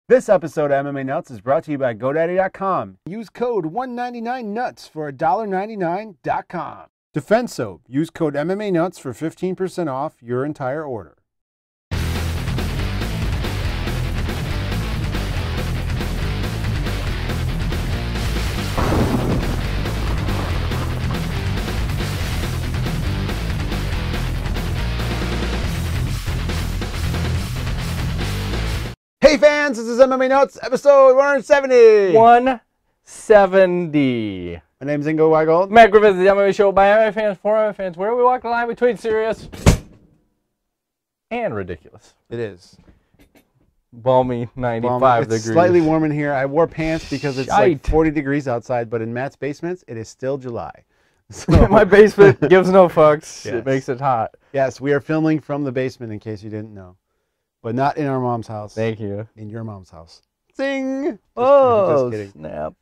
This episode of MMA Nuts is brought to you by GoDaddy.com. Use code 199NUTS for $1.99.com. Defense Soap. Use code MMA Nuts for 15% off your entire order. Hey fans, this is MMA Nuts, episode 170. 170. My name's Ingo Weigold. Matt Griffith, the MMA show by MMA fans, for MMA fans, where we walk the line between serious and ridiculous. It is. Balmy 95 it's degrees. Slightly warm in here. I wore pants because it's like 40 degrees outside, but in Matt's basement, it is still July. So, my basement gives no fucks. Yes. It makes it hot. Yes, we are filming from the basement in case you didn't know. But not in our mom's house. Thank you. In your mom's house. Zing! Oh, just kidding. Snap.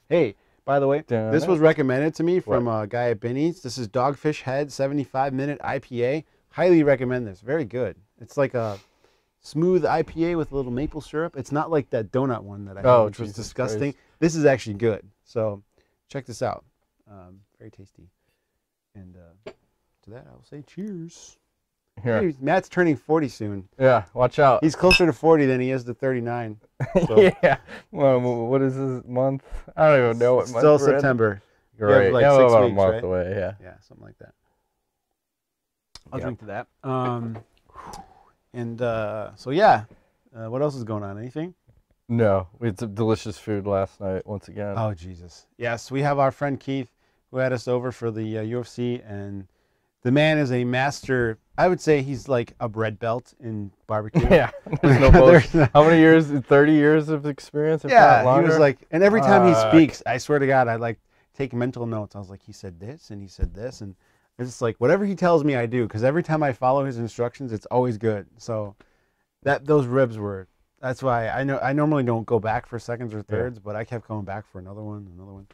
Hey, by the way, this was recommended to me from a guy at Binny's. This is Dogfish Head 75-minute IPA. Highly recommend this. Very good. It's like a smooth IPA with a little maple syrup. It's not like that donut one that I had, which was disgusting. Christ. This is actually good. So check this out. Very tasty. And to that, I will say cheers. Here. Hey, Matt's turning 40 soon. Yeah, watch out. He's closer to 40 than he is to 39. So. Yeah. Well, what is this month? I don't even know what month. Still September. You're right. Like yeah, 6 about weeks, a month right? away. Yeah. Yeah, something like that. I'll drink to that. So yeah, what else is going on? Anything? No, we had some delicious food last night once again. Oh Jesus! Yes, we have our friend Keith who had us over for the UFC, and the man is a master. I would say he's like a bread belt in barbecue. Yeah, there's no bullshit. How many years? 30 years of experience? If not longer? He was like, and every time he speaks, I swear to God, I like take mental notes. I was like, he said this and he said this, and it's just like whatever he tells me, I do, because every time I follow his instructions, it's always good. So those ribs were. That's why I normally don't go back for seconds or thirds, but I kept going back for another one.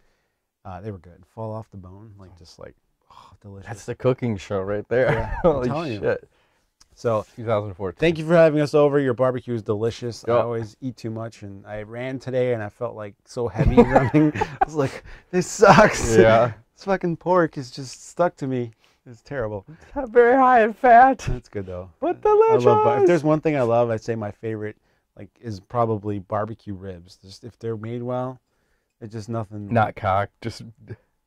They were good. Fall off the bone, just like. Oh, delicious. That's the cooking show right there. Yeah, Holy shit. You. So 2014. Thank you for having us over. Your barbecue is delicious. Yep. I always eat too much, and I ran today, and I felt like so heavy running. I was like, this sucks. Yeah. This fucking pork is just stuck to me. It's terrible. It's not very high in fat. That's good though. But delicious. If there's one thing I love, I'd say my favorite is probably barbecue ribs. Just if they're made well, it's just nothing. Not cocked, just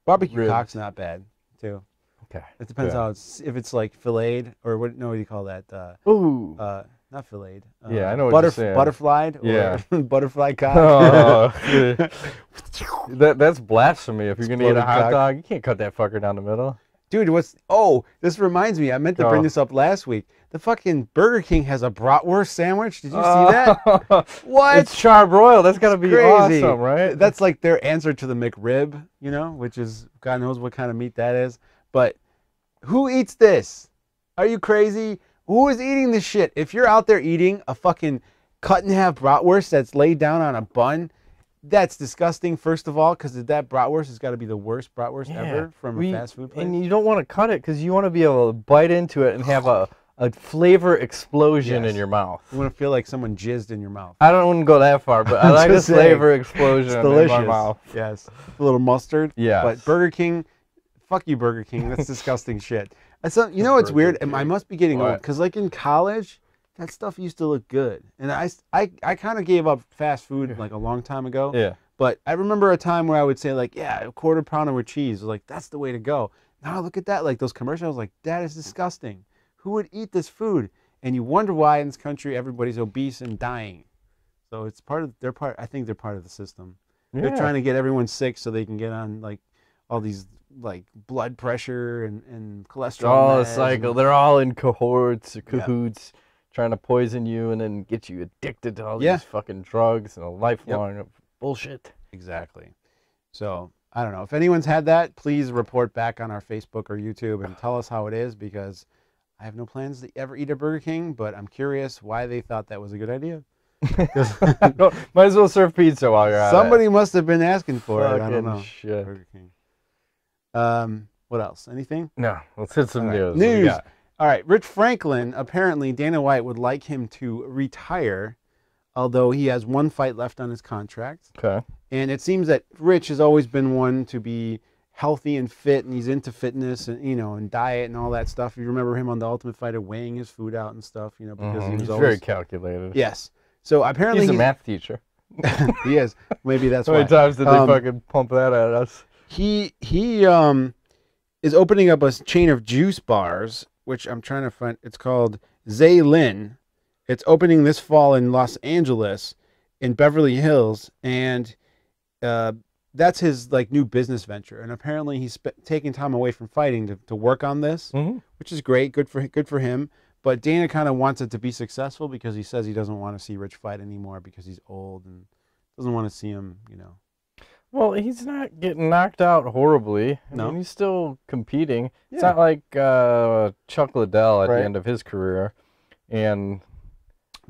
barbecue ribs. cock's not bad. Too. Okay. It depends how it's if it's like filleted or what do you call that? Ooh. Not filleted. Yeah, I know what you're saying. Butterflied or butterfly cock. Oh, that's blasphemy. If you're gonna eat a hot dog, you can't cut that fucker down the middle. Dude, this reminds me. I meant to bring this up last week. The fucking Burger King has a bratwurst sandwich. Did you see that? What? It's charbroiled. That's gotta be crazy. Awesome, right? That's like their answer to the McRib, which is God knows what kind of meat that is. But who eats this? Are you crazy? Who is eating this shit? If you're out there eating a fucking cut in half bratwurst that's laid down on a bun, that's disgusting, first of all, because that bratwurst has got to be the worst bratwurst ever from a fast food place. And you don't want to cut it because you want to be able to bite into it and have a flavor explosion in your mouth. You want to feel like someone jizzed in your mouth. I don't want to go that far, but I like a flavor explosion in my mouth. Yes. A little mustard. Yeah. But Burger King, fuck you, Burger King. That's disgusting shit. You know what's weird? I must be getting old because like in college, that stuff used to look good. And I kind of gave up fast food like a long time ago. Yeah. But I remember a time where I would say like, yeah, a quarter pounder with cheese. Like, that's the way to go. Now look at that. Like those commercials, I was like, that is disgusting. Who would eat this food? And you wonder why in this country everybody's obese and dying. So it's I think they're part of the system. Yeah. They're trying to get everyone sick so they can get on like all these like blood pressure and cholesterol. All a cycle. They're all in cahoots, trying to poison you and then get you addicted to all these fucking drugs and a lifelong bullshit. Exactly. So I don't know. If anyone's had that, please report back on our Facebook or YouTube and tell us how it is, because I have no plans to ever eat a Burger King, but I'm curious why they thought that was a good idea. Might as well serve pizza while you're at it. Somebody must have been asking for it. I don't know. Shit. Burger King. What else? Anything? No. Let's hit some news. All right. Rich Franklin, apparently Dana White would like him to retire although he has one fight left on his contract. Okay. And it seems that Rich has always been one to be healthy and fit, and he's into fitness and, you know, and diet and all that stuff. You remember him on The Ultimate Fighter weighing his food out and stuff, you know, because he was he's always very calculated. Yes. So apparently he's a math teacher. He is. Maybe that's How why. many times did they fucking pump that at us? He is opening up a chain of juice bars, which I'm trying to find. It's called Zaylin. It's opening this fall in Los Angeles, in Beverly Hills, and that's his like new business venture. And apparently he's taking time away from fighting to work on this, which is great. Good for him. But Dana kind of wants it to be successful because he says he doesn't want to see Rich fight anymore because he's old and doesn't want to see him, you know. Well, he's not getting knocked out horribly. I mean, he's still competing. Yeah. It's not like Chuck Liddell at the end of his career. And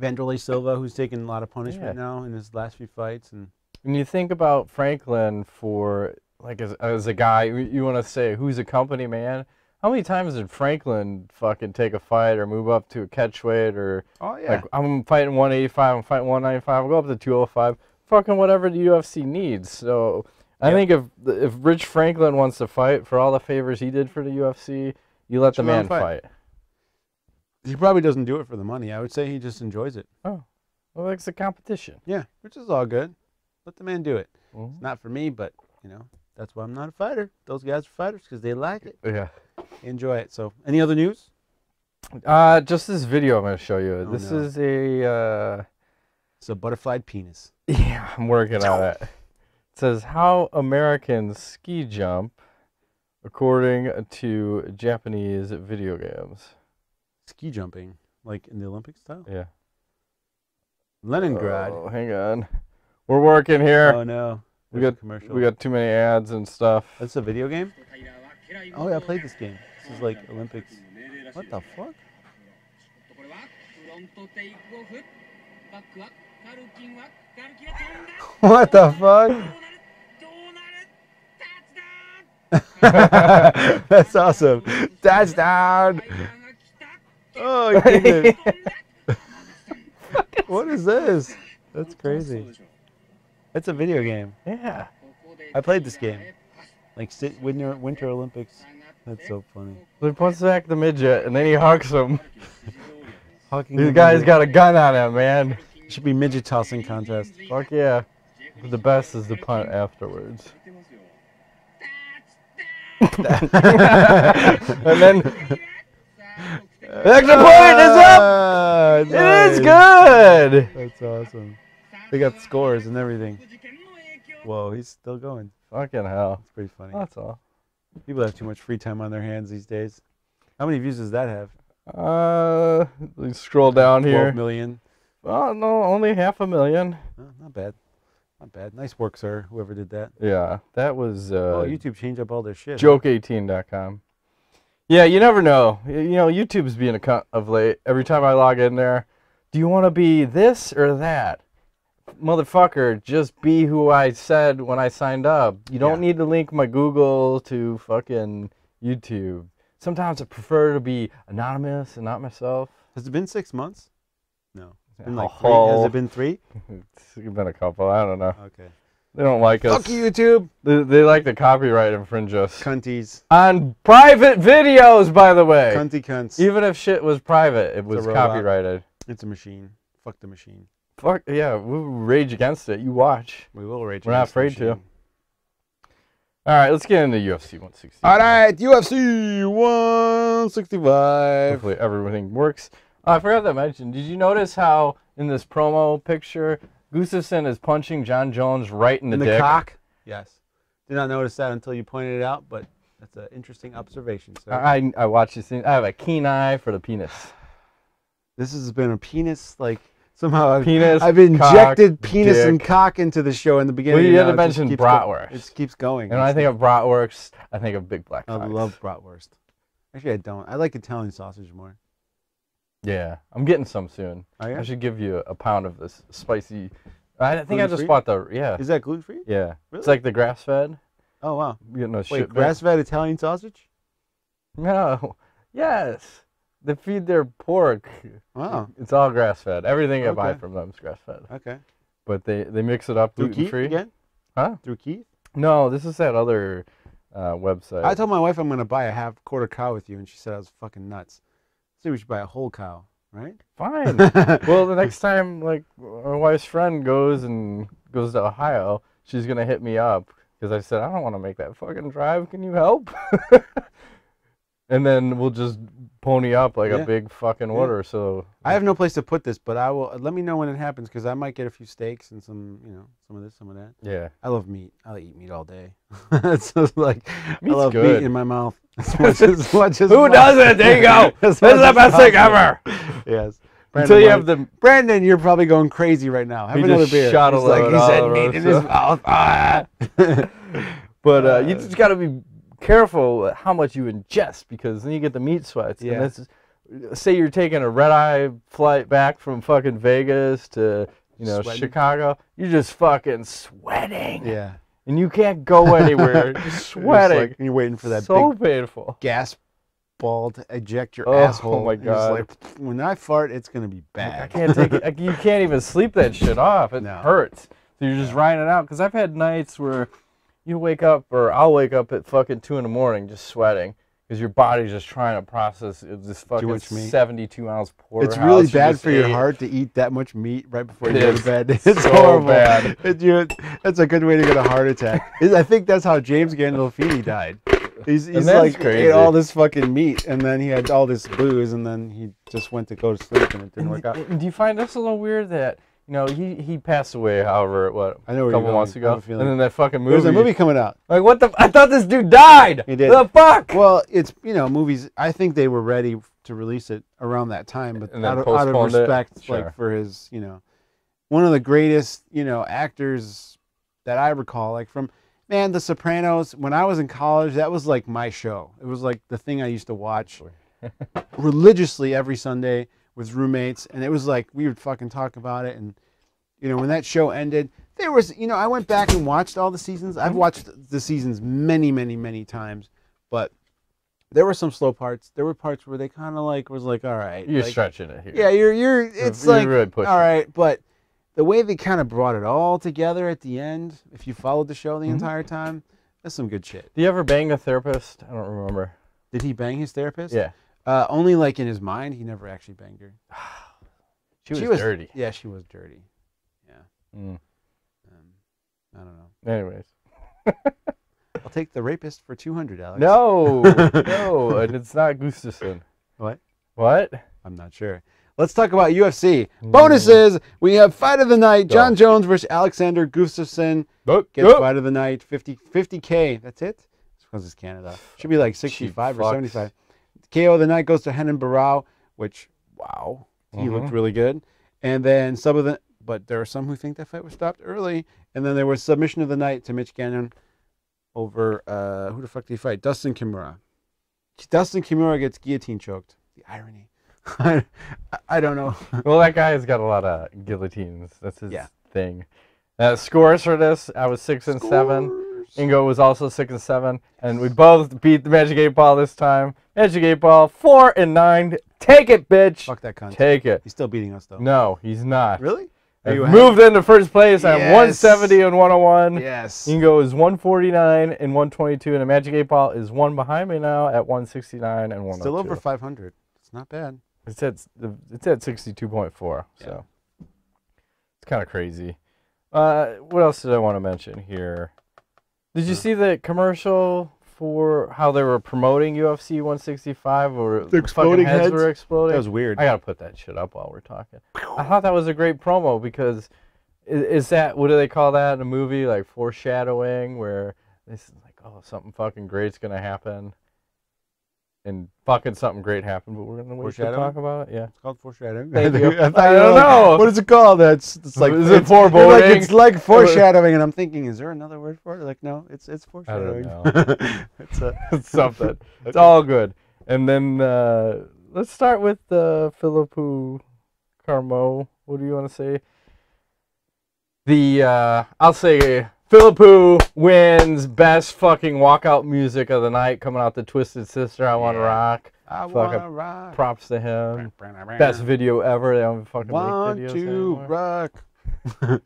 Vanderlei Silva, who's taken a lot of punishment now in his last few fights. And when you think about Franklin for, like, as a guy, you want to say, who's a company man? How many times did Franklin fucking take a fight or move up to a catchweight or like, I'm fighting 185, I'm fighting 195, I'll go up to 205, fucking whatever the UFC needs. So I think if Rich Franklin wants to fight for all the favors he did for the UFC, you let the man fight. He probably doesn't do it for the money. I would say he just enjoys it. Oh, well, it's a competition. Yeah, which is all good. Let the man do it. It's not for me, but, you know, that's why I'm not a fighter. Those guys are fighters because they like it. Yeah. Enjoy it. So, any other news? Just this video I'm going to show you. This is a... it's a butterflied penis. Yeah, I'm working on it. It says, how Americans ski jump according to Japanese video games. Ski jumping? Like in the Olympic style? Yeah. Leningrad. Oh, hang on. We're working here. Oh, no. We got too many ads and stuff. That's a video game? Oh, yeah, I played this game. This is like Olympics. What the fuck? What the fuck? That's awesome. Touchdown! Oh, goodness. What is this? That's crazy. It's a video game. Yeah. I played this game. Like Winter Olympics. That's so funny. He punts back the midget and then he hucks him. The guy's got a gun on him, man. It should be midget tossing contest. Fuck yeah. The best is the punt afterwards. And then the extra point is up! Nice. It is good! That's awesome. They got scores and everything. Whoa, he's still going. Fucking hell. It's pretty funny. That's all. People have too much free time on their hands these days. How many views does that have? Let's scroll down 12 here. 12 million. Oh, no, only 500,000. Oh, not bad. Not bad. Nice work, sir, whoever did that. Yeah, that was... oh, YouTube changed up all their shit. Joke18.com. Yeah, you never know. You know, YouTube's being a cunt of late. Every time I log in there, do you want to be this or that? Motherfucker, just be who I said when I signed up. You don't need to link my Google to fucking YouTube. Sometimes I prefer to be anonymous and not myself. Has it been 6 months? No. It's been like 3. Oh. Has it been 3? It's been a couple. I don't know. Okay. They don't like us. Fuck you, YouTube. They like to copyright infringe us. Cunties. On private videos, by the way. Cunty cunts. Even if shit was private, it was copyrighted. It's a machine. Fuck the machine. Fuck, yeah, we'll rage against it. You watch. We will rage against it. We're not afraid to. All right, let's get into UFC 165. All right, UFC 165. Hopefully everything works. I forgot to mention, did you notice how in this promo picture, Gustafsson is punching John Jones right in the dick? In the cock? Yes. Did not notice that until you pointed it out, but that's an interesting observation, sir. I watched this thing. I have a keen eye for the penis. This has been a penis, like, somehow I've injected penis dick. and cock into the show in the beginning. Well, you had to mention bratwurst. It just keeps going. And when I think of bratwurst, I think of big black cocks. I love bratwurst. Actually, I don't. I like Italian sausage more. Yeah, I'm getting some soon. Oh, yeah? I should give you a pound of this spicy. I think I just bought the, Is that gluten-free? Yeah. Really? It's like the grass-fed. Oh, wow. Getting a Wait, grass-fed Italian sausage? No. Yes. they feed their pork. Wow. It's all grass fed. Everything I buy Okay. from them is grass fed. Okay. But they mix it up gluten free. Again? Huh? Through Keith? No, this is that other website. I told my wife I'm going to buy a half-quarter cow with you, and she said I was fucking nuts. So we should buy a whole cow, right? Fine. Well, the next time, like, my wife's friend goes to Ohio, she's going to hit me up because I said, I don't want to make that fucking drive. Can you help? And then we'll just pony up like a big fucking order. So I have no place to put this, but I will. Let me know when it happens because I might get a few steaks and some, some of this, some of that. Yeah. I love meat. I'll eat meat all day. It's just like Meat's I love good. meat in my mouth. As much as Who doesn't? There you go. This is the best thing ever. Yes. Until you have the Brandon, you're probably going crazy right now. Have another beer. Shot a load. He's had meat in his mouth. Ah. But you just got to be careful how much you ingest because then you get the meat sweats. Yeah. And this is, say you're taking a red-eye flight back from fucking Vegas to Chicago, you're just fucking sweating. Yeah. And you can't go anywhere. You're sweating. You're waiting for that so big painful gas ball to eject your asshole. Oh my God. Like, when I fart, it's gonna be bad. I can't take it. You can't even sleep that shit off. It hurts. So you're just riding it out. Because I've had nights where you wake up, or I'll wake up at fucking 2 in the morning just sweating because your body's just trying to process this fucking 72-ounce porterhouse. It's really bad for your heart to eat that much meat right before you go to bed. It's so horrible. Bad. That's a good way to get a heart attack. I think that's how James Gandolfini died. He's like crazy. Ate all this fucking meat, and then he had all this booze, and then he just went to go to sleep, and it didn't work out. Do you find this a little weird that he passed away, however, a couple months ago, and then that fucking movie. There's a movie coming out. Like what the? I thought this dude died. He did. The fuck? Well, it's movies. I think they were ready to release it around that time, but out of respect, like for his, one of the greatest, actors that I recall, like from. Man, The Sopranos, when I was in college, that was like my show. It was like the thing I used to watch religiously every Sunday with roommates. And it was like, we would fucking talk about it. And, when that show ended, there was, I went back and watched all the seasons. I've watched the seasons many, many, many times. But there were some slow parts. There were parts where they kind of was like, all right. You're stretching it here. Yeah, it's you're like, really pushing. All right. But the way they kind of brought it all together at the end, if you followed the show the entire time, that's some good shit. Do you ever bang a therapist? I don't remember. Did he bang his therapist? Yeah. Only like in his mind. He never actually banged her. She was dirty. Yeah, she was dirty. Yeah. I don't know. Anyways. I'll take the rapist for $200, Alex. No. No, and it's not Gustafsson. What? I'm not sure. Let's talk about UFC. Bonuses. We have fight of the night. John Jones versus Alexander Gustafsson. Gets fight of the night. 50K. That's it? It's because it's Canada. Should be like 65 or 75. KO of the night goes to Renan Barao, which, wow. He looked really good. And then but there are some who think that fight was stopped early. And then there was submission of the night to Mitch Gannon over, who the fuck did he fight? Dustin Kimura. Dustin Kimura gets guillotine choked. The irony. I don't know. Well, that guy has got a lot of guillotines. That's his thing. Scores for this, I was 6 and 7. Ingo was also 6 and 7, and we both beat the Magic 8 Ball this time. Magic 8 Ball 4 and 9. Take it, bitch. Fuck that cunt. Take it. He's still beating us though. No, he's not. Really? Moved into first place. I'm 170 and 101. Yes. Ingo is 149 and 122, and the Magic 8 Ball is one behind me now at 169 and 102. Still over 500. It's not bad. It's at 62.4, so it's kind of crazy. What else did I want to mention here? Did you see the commercial for how they were promoting UFC 165 or the exploding heads were exploding? That was weird. I gotta put that shit up while we're talking. I thought that was a great promo because is that, what do they call that in a movie, like foreshadowing, where this is like, oh, something fucking great's gonna happen. And fucking something great happened, but we're gonna wait to talk about it. Yeah, it's called foreshadowing. Thank you. I don't know. What is it called? It's like, is it foreboding? It's like foreshadowing, and I'm thinking, is there another word for it? Like, no, it's foreshadowing. I don't know. It's something. It's all good. And then let's start with Philippou Carmo. What do you want to say? I'll say Philippou wins best fucking walkout music of the night, coming out the Twisted Sister. I Wanna Rock. I wanna rock. Props to him. Best video ever. They don't fucking make videos anymore. Rock.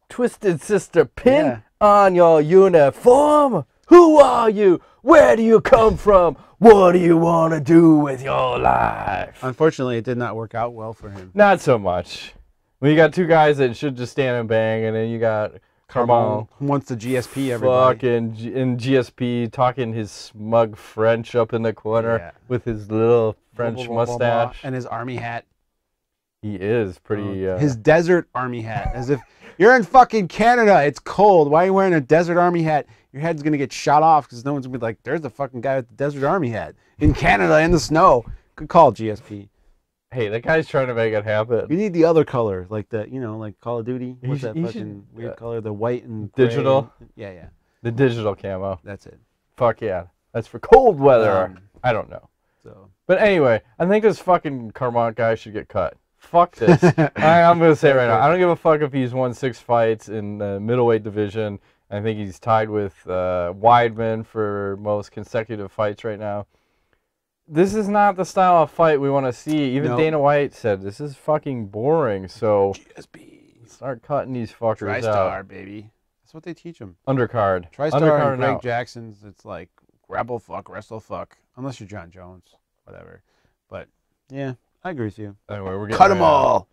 Twisted Sister, pin on your uniform. Who are you? Where do you come from? What do you want to do with your life? Unfortunately, it did not work out well for him. Not so much. Well, you got two guys that should just stand and bang, and then you got Carbon, who wants the GSP everybody. Fucking in GSP, talking his smug French up in the corner with his little French mustache. And his army hat. He is pretty... his desert army hat. As if you're in fucking Canada. It's cold. Why are you wearing a desert army hat? Your head's going to get shot off because no one's going to be like, there's the fucking guy with the desert army hat. In Canada, in the snow. Good call, GSP. Hey, that guy's trying to make it happen. You need the other color, like the, you know, like Call of Duty. What's that fucking weird color? The white and gray. Digital? Yeah. The digital camo. That's it. Fuck yeah. That's for cold weather. I don't know. So. But anyway, I think this fucking Carmont guy should get cut. Fuck this. I'm going to say it right now. I don't give a fuck if he's won 6 fights in the middleweight division. I think he's tied with Weidman for most consecutive fights right now. This is not the style of fight we want to see. Even Dana White said this is fucking boring. So start cutting these fuckers out. TriStar, baby. That's what they teach them. Undercard. TriStar and Greg Jackson's. It's like grapple fuck, wrestle fuck. Unless you're John Jones, whatever. But yeah, I agree with you. Anyway, we're getting cut them all.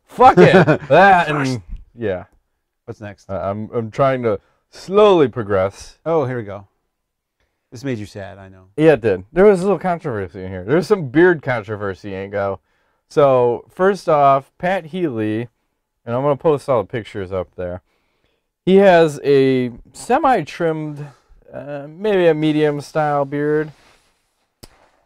Fuck it. That and yeah. What's next? I'm trying to slowly progress. Oh, here we go. This made you sad, I know. Yeah, it did. There was a little controversy in here. There's some beard controversy, Ango. So, first off, Pat Healy, and I'm going to post all the pictures up there. He has a semi-trimmed, maybe a medium-style beard.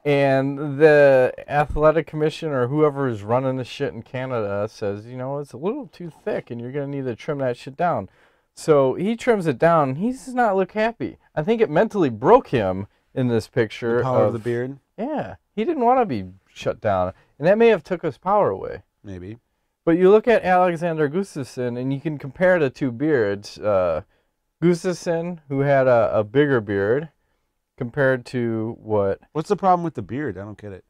And the athletic commission or whoever is running the shit in Canada says, you know, it's a little too thick and you're going to need to trim that shit down. So he trims it down, and he does not look happy. I think it mentally broke him in this picture. The power of the beard? Yeah. He didn't want to be shut down. And that may have took his power away. Maybe. But you look at Alexander Gustafsson, and you can compare the two beards. Gustafsson, who had a bigger beard, compared to what? What's the problem with the beard? I don't get it.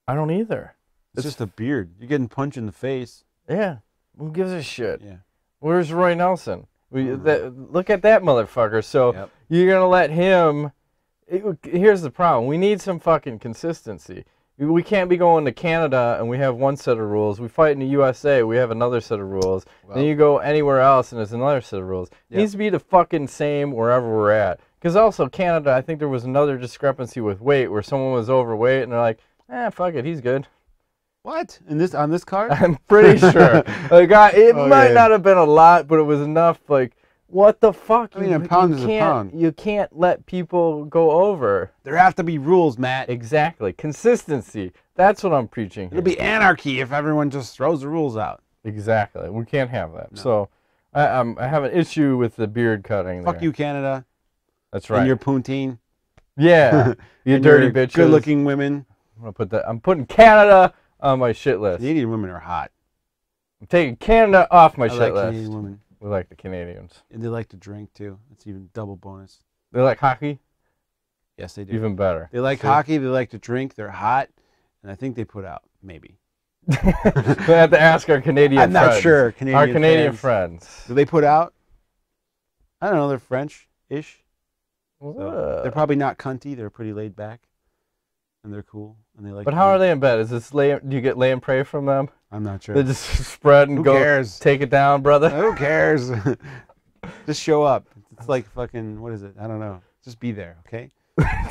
I don't either. It's just a beard. You're getting punched in the face. Yeah. Who gives a shit? Yeah. Where's Roy Nelson? Look at that motherfucker. So you're going to let him... Here's the problem. We need some fucking consistency. We can't be going to Canada and we have one set of rules. We fight in the USA, we have another set of rules. Well, then you go anywhere else and there's another set of rules. It needs to be the fucking same wherever we're at. Because also Canada, I think there was another discrepancy with weight where someone was overweight and they're like, fuck it, he's good. What? On this card? I'm pretty sure. It might not have been a lot, but it was enough. Like, what the fuck? I mean, a pound is a pound. You can't let people go over. There have to be rules, Matt. Exactly. Consistency. That's what I'm preaching here. It'll be anarchy if everyone just throws the rules out. Exactly. We can't have that. No. So I have an issue with the beard cutting. Fuck you, Canada. That's right. And your poutine. Yeah. You dirty bitches. Good-looking women. I'm putting Canada on my shit list. Canadian women are hot. I'm taking Canada off my shit list. Canadian women. We like the Canadians. And they like to drink, too. It's even double bonus. They like hockey? Yes, they do. Even better. They like hockey. They like to drink. They're hot. And I think they put out, maybe. We have to ask our Canadian friends. I'm not sure. Our Canadian friends. Do they put out? I don't know. They're French-ish. So they're probably not cunty. They're pretty laid back. And they're cool. And they like. But how are they in bed? Is this do you get lay and pray from them? I'm not sure. They just spread and go. Who cares? Take it down, brother. Who cares? Just show up. It's like fucking, what is it? I don't know. Just be there, okay?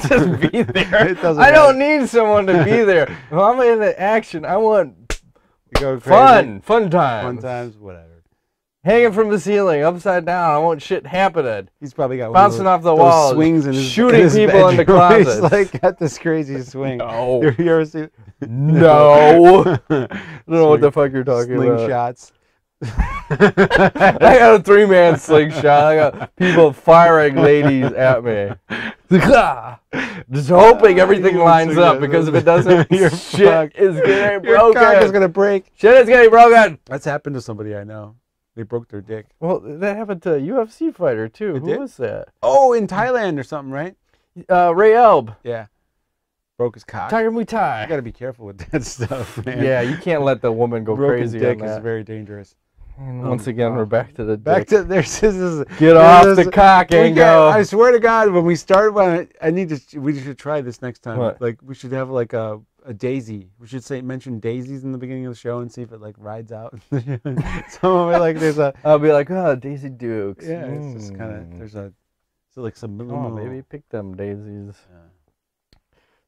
Just be there. I don't need someone to be there. If I'm in the action, I want fun times. Fun times, whatever. Hanging from the ceiling, upside down. I want shit happening. He's probably got bouncing off the walls, swings in his, shooting people in the closet. He's like got this crazy swing. No. You ever see? No. I don't know what the fuck you're talking about. Slingshots. I got a 3-man slingshot. I got people firing ladies at me. Just hoping everything lines up, because if it doesn't, your shit is getting broken. Your cock is gonna break. Shit is getting broken. That's happened to somebody I know. They broke their dick. Well, that happened to a UFC fighter too. Who was that? Oh, in Thailand or something, right? Ray Elb. Yeah. Broke his cock. Tiger Muay Thai. You got to be careful with that stuff, man. Yeah, you can't let the woman go crazy on that. Broken dick is very dangerous. And once again, we're back to the dick. Back to there's Get off the cock, Ango. I swear to God, when we start, we should try this next time. What? Like we should have like a daisy. We should mention daisies in the beginning of the show and see if it like rides out. Some of it like there's a. I'll be like, oh, Daisy Dukes. Yeah, it's just kind of there's a. So like some. Oh, maybe pick them daisies. Yeah.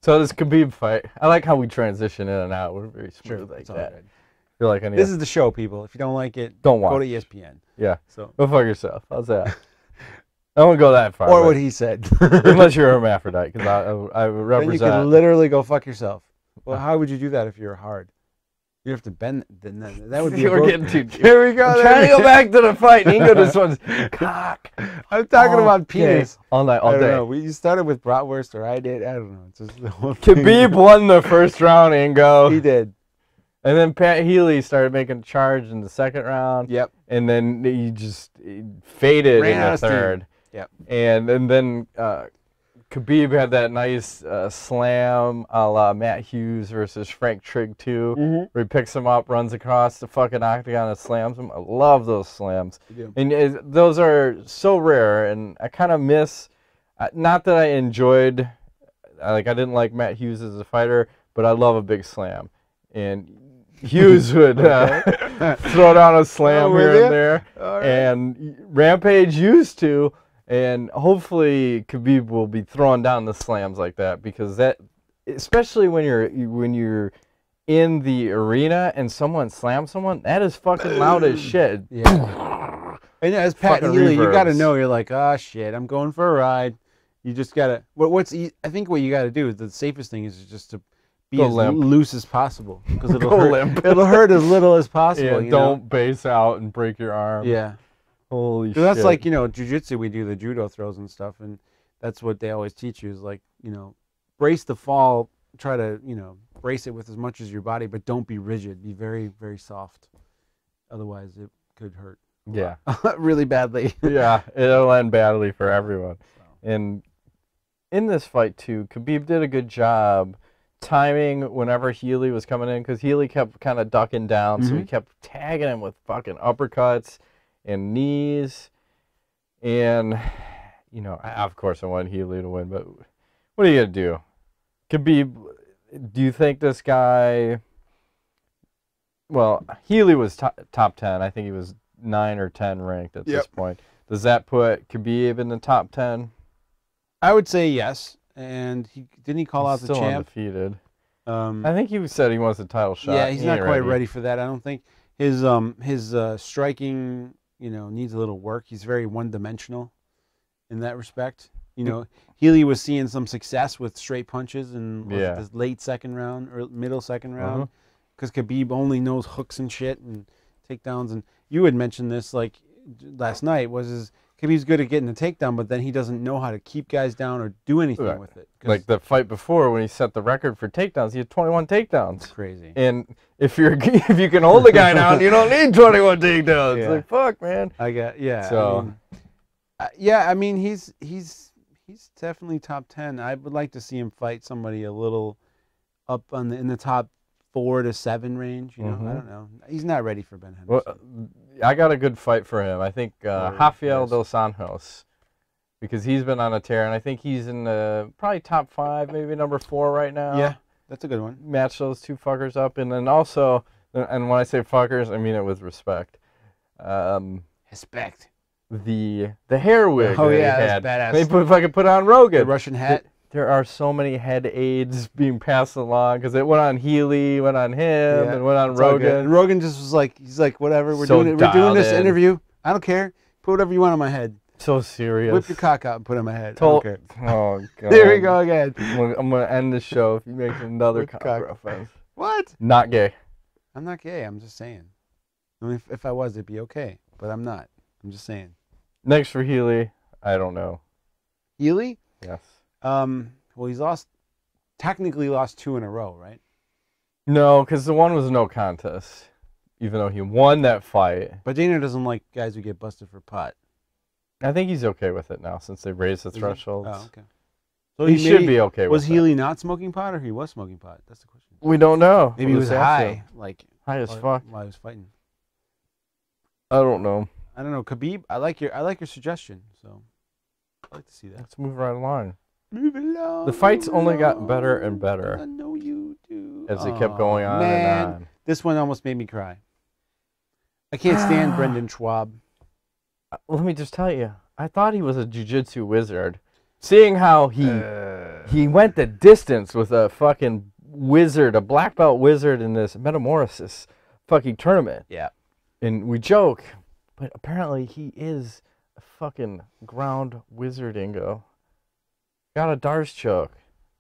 So this Khabib fight, I like how we transition in and out. We're very smooth like that. Good. Feel like this is the show, people. If you don't like it, don't watch. Go to ESPN. Yeah. So go fuck yourself. How's that? I won't go that far. Or what he said. Unless you're a hermaphrodite, because I represent. Then you can literally go fuck yourself. Well, how would you do that if you're hard? You have to bend. Then that would be. We're getting too deep. Here we go. I'm trying to go back to the fight. Ingo, this one's cock. I'm talking about penis. All night, all day. Know. You started with bratwurst, or I did. I don't know. It's just the whole Khabib won the first round, Ingo. He did. And then Pat Healy started making a charge in the second round. Yep. And then he just faded in the third. Yep. And then Khabib had that nice slam a la Matt Hughes versus Frank Trigg 2, where he picks him up, runs across the fucking octagon and slams him. I love those slams. And those are so rare, and I kind of miss, not that I enjoyed, I didn't like Matt Hughes as a fighter, but I love a big slam. And Hughes would throw down a slam here and there, right. And Rampage used to. And hopefully Khabib will be throwing down the slams like that, because that, especially when you're in the arena and someone slams someone, that is fucking loud as shit. Yeah. And as Pat Healy, you got to know, you're like, oh shit, I'm going for a ride. You just gotta. I think what you got to do is the safest thing is just to be as loose as possible, because it'll hurt as little as possible. Yeah, don't base out and break your arm. Yeah. Holy shit. That's like, jiu-jitsu, we do the judo throws and stuff, and that's what they always teach you is like, brace the fall, try to, brace it with as much as your body, but don't be rigid. Be very, very soft. Otherwise, it could hurt. Yeah. Really badly. Yeah, it'll end badly for everyone. So. And in this fight, too, Khabib did a good job timing whenever Healy was coming in, because Healy kept kind of ducking down, so he kept tagging him with fucking uppercuts and knees, and of course I want Healy to win, but what are you gonna do? Khabib, do you think this guy? Well, Healy was top 10. I think he was 9 or 10 ranked at this point. Does that put Khabib in the top 10? I would say yes. And didn't he call out the champ? Still undefeated. I think he said he wants a title shot. Yeah, he's not quite ready for that. I don't think his striking, needs a little work. He's very one-dimensional in that respect. Healy was seeing some success with straight punches in the late second round or middle second round, because Khabib only knows hooks and shit and takedowns. And you had mentioned this like last night, Khabib's good at getting the takedown, but then he doesn't know how to keep guys down or do anything with it. Like the fight before, when he set the record for takedowns, he had 21 takedowns. That's crazy. And if you can hold the guy down, you don't need 21 takedowns. Yeah. It's like, fuck, man. So, he's definitely top 10. I would like to see him fight somebody a little up in the top 4 to 7 range. I don't know. He's not ready for Ben Henderson. Well, I got a good fight for him. I think Rafael Dos Anjos, because he's been on a tear, and I think he's in the probably top 5, maybe number 4 right now. Yeah, that's a good one. Match those two fuckers up, and then also, and when I say fuckers, I mean it with respect. Respect. The hair wig. Oh yeah, that's badass. They fucking put on Rogan. The Russian hat. There are so many head aids being passed along, because it went on Healy, went on him, and went on Rogan. And Rogan just was like, he's like, whatever, we're doing this interview. I don't care. Put whatever you want on my head. So serious. Whip your cock out and put it on my head. I don't care. Oh, God. There we go again. I'm going to end the show if you make another cock reference. What? Not gay. I'm not gay. I'm just saying. I mean, if I was, it'd be okay. But I'm not. I'm just saying. Next for Healy, I don't know. Healy? Yes. Well, he's technically lost 2 in a row, right? No, because the one was no contest. even though he won that fight. But Dana doesn't like guys who get busted for pot. I think he's okay with it now since they've raised the thresholds. Oh, okay. So he should be okay with it. Was Healy not smoking pot or he was smoking pot? That's the question. We don't know. Maybe he was high. Like high as fuck. While he was fighting. I don't know. I don't know. Khabib, I like your suggestion. So I'd like to see that. Let's move right along. Move along. The fights only got better and better. I know you do. As they kept going on man. and on. This one almost made me cry. I can't stand Brendan Schwab. Let me just tell you, I thought he was a jiu-jitsu wizard. Seeing how he went the distance with a fucking wizard, a black belt wizard in this Metamorphosis fucking tournament. Yeah. And we joke, but apparently he is a fucking ground wizardingo. Got a Darce choke.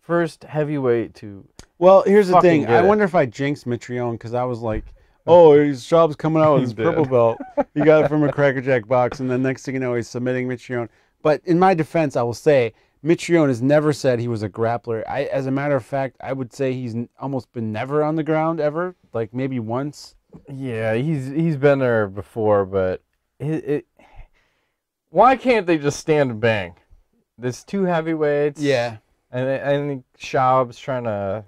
First heavyweight to. Well, here's the thing. I wonder if I jinxed Mitrione because I was like, oh, Schaub's coming out with his purple belt. He got it from a Cracker Jack box, and then next thing you know, he's submitting Mitrione. But in my defense, I will say, Mitrione has never said he was a grappler. As a matter of fact, I would say he's almost been never on the ground ever, like maybe once. Yeah, he's been there before, but why can't they just stand and bang? There's two heavyweights. Yeah. And I think Schaub's trying to...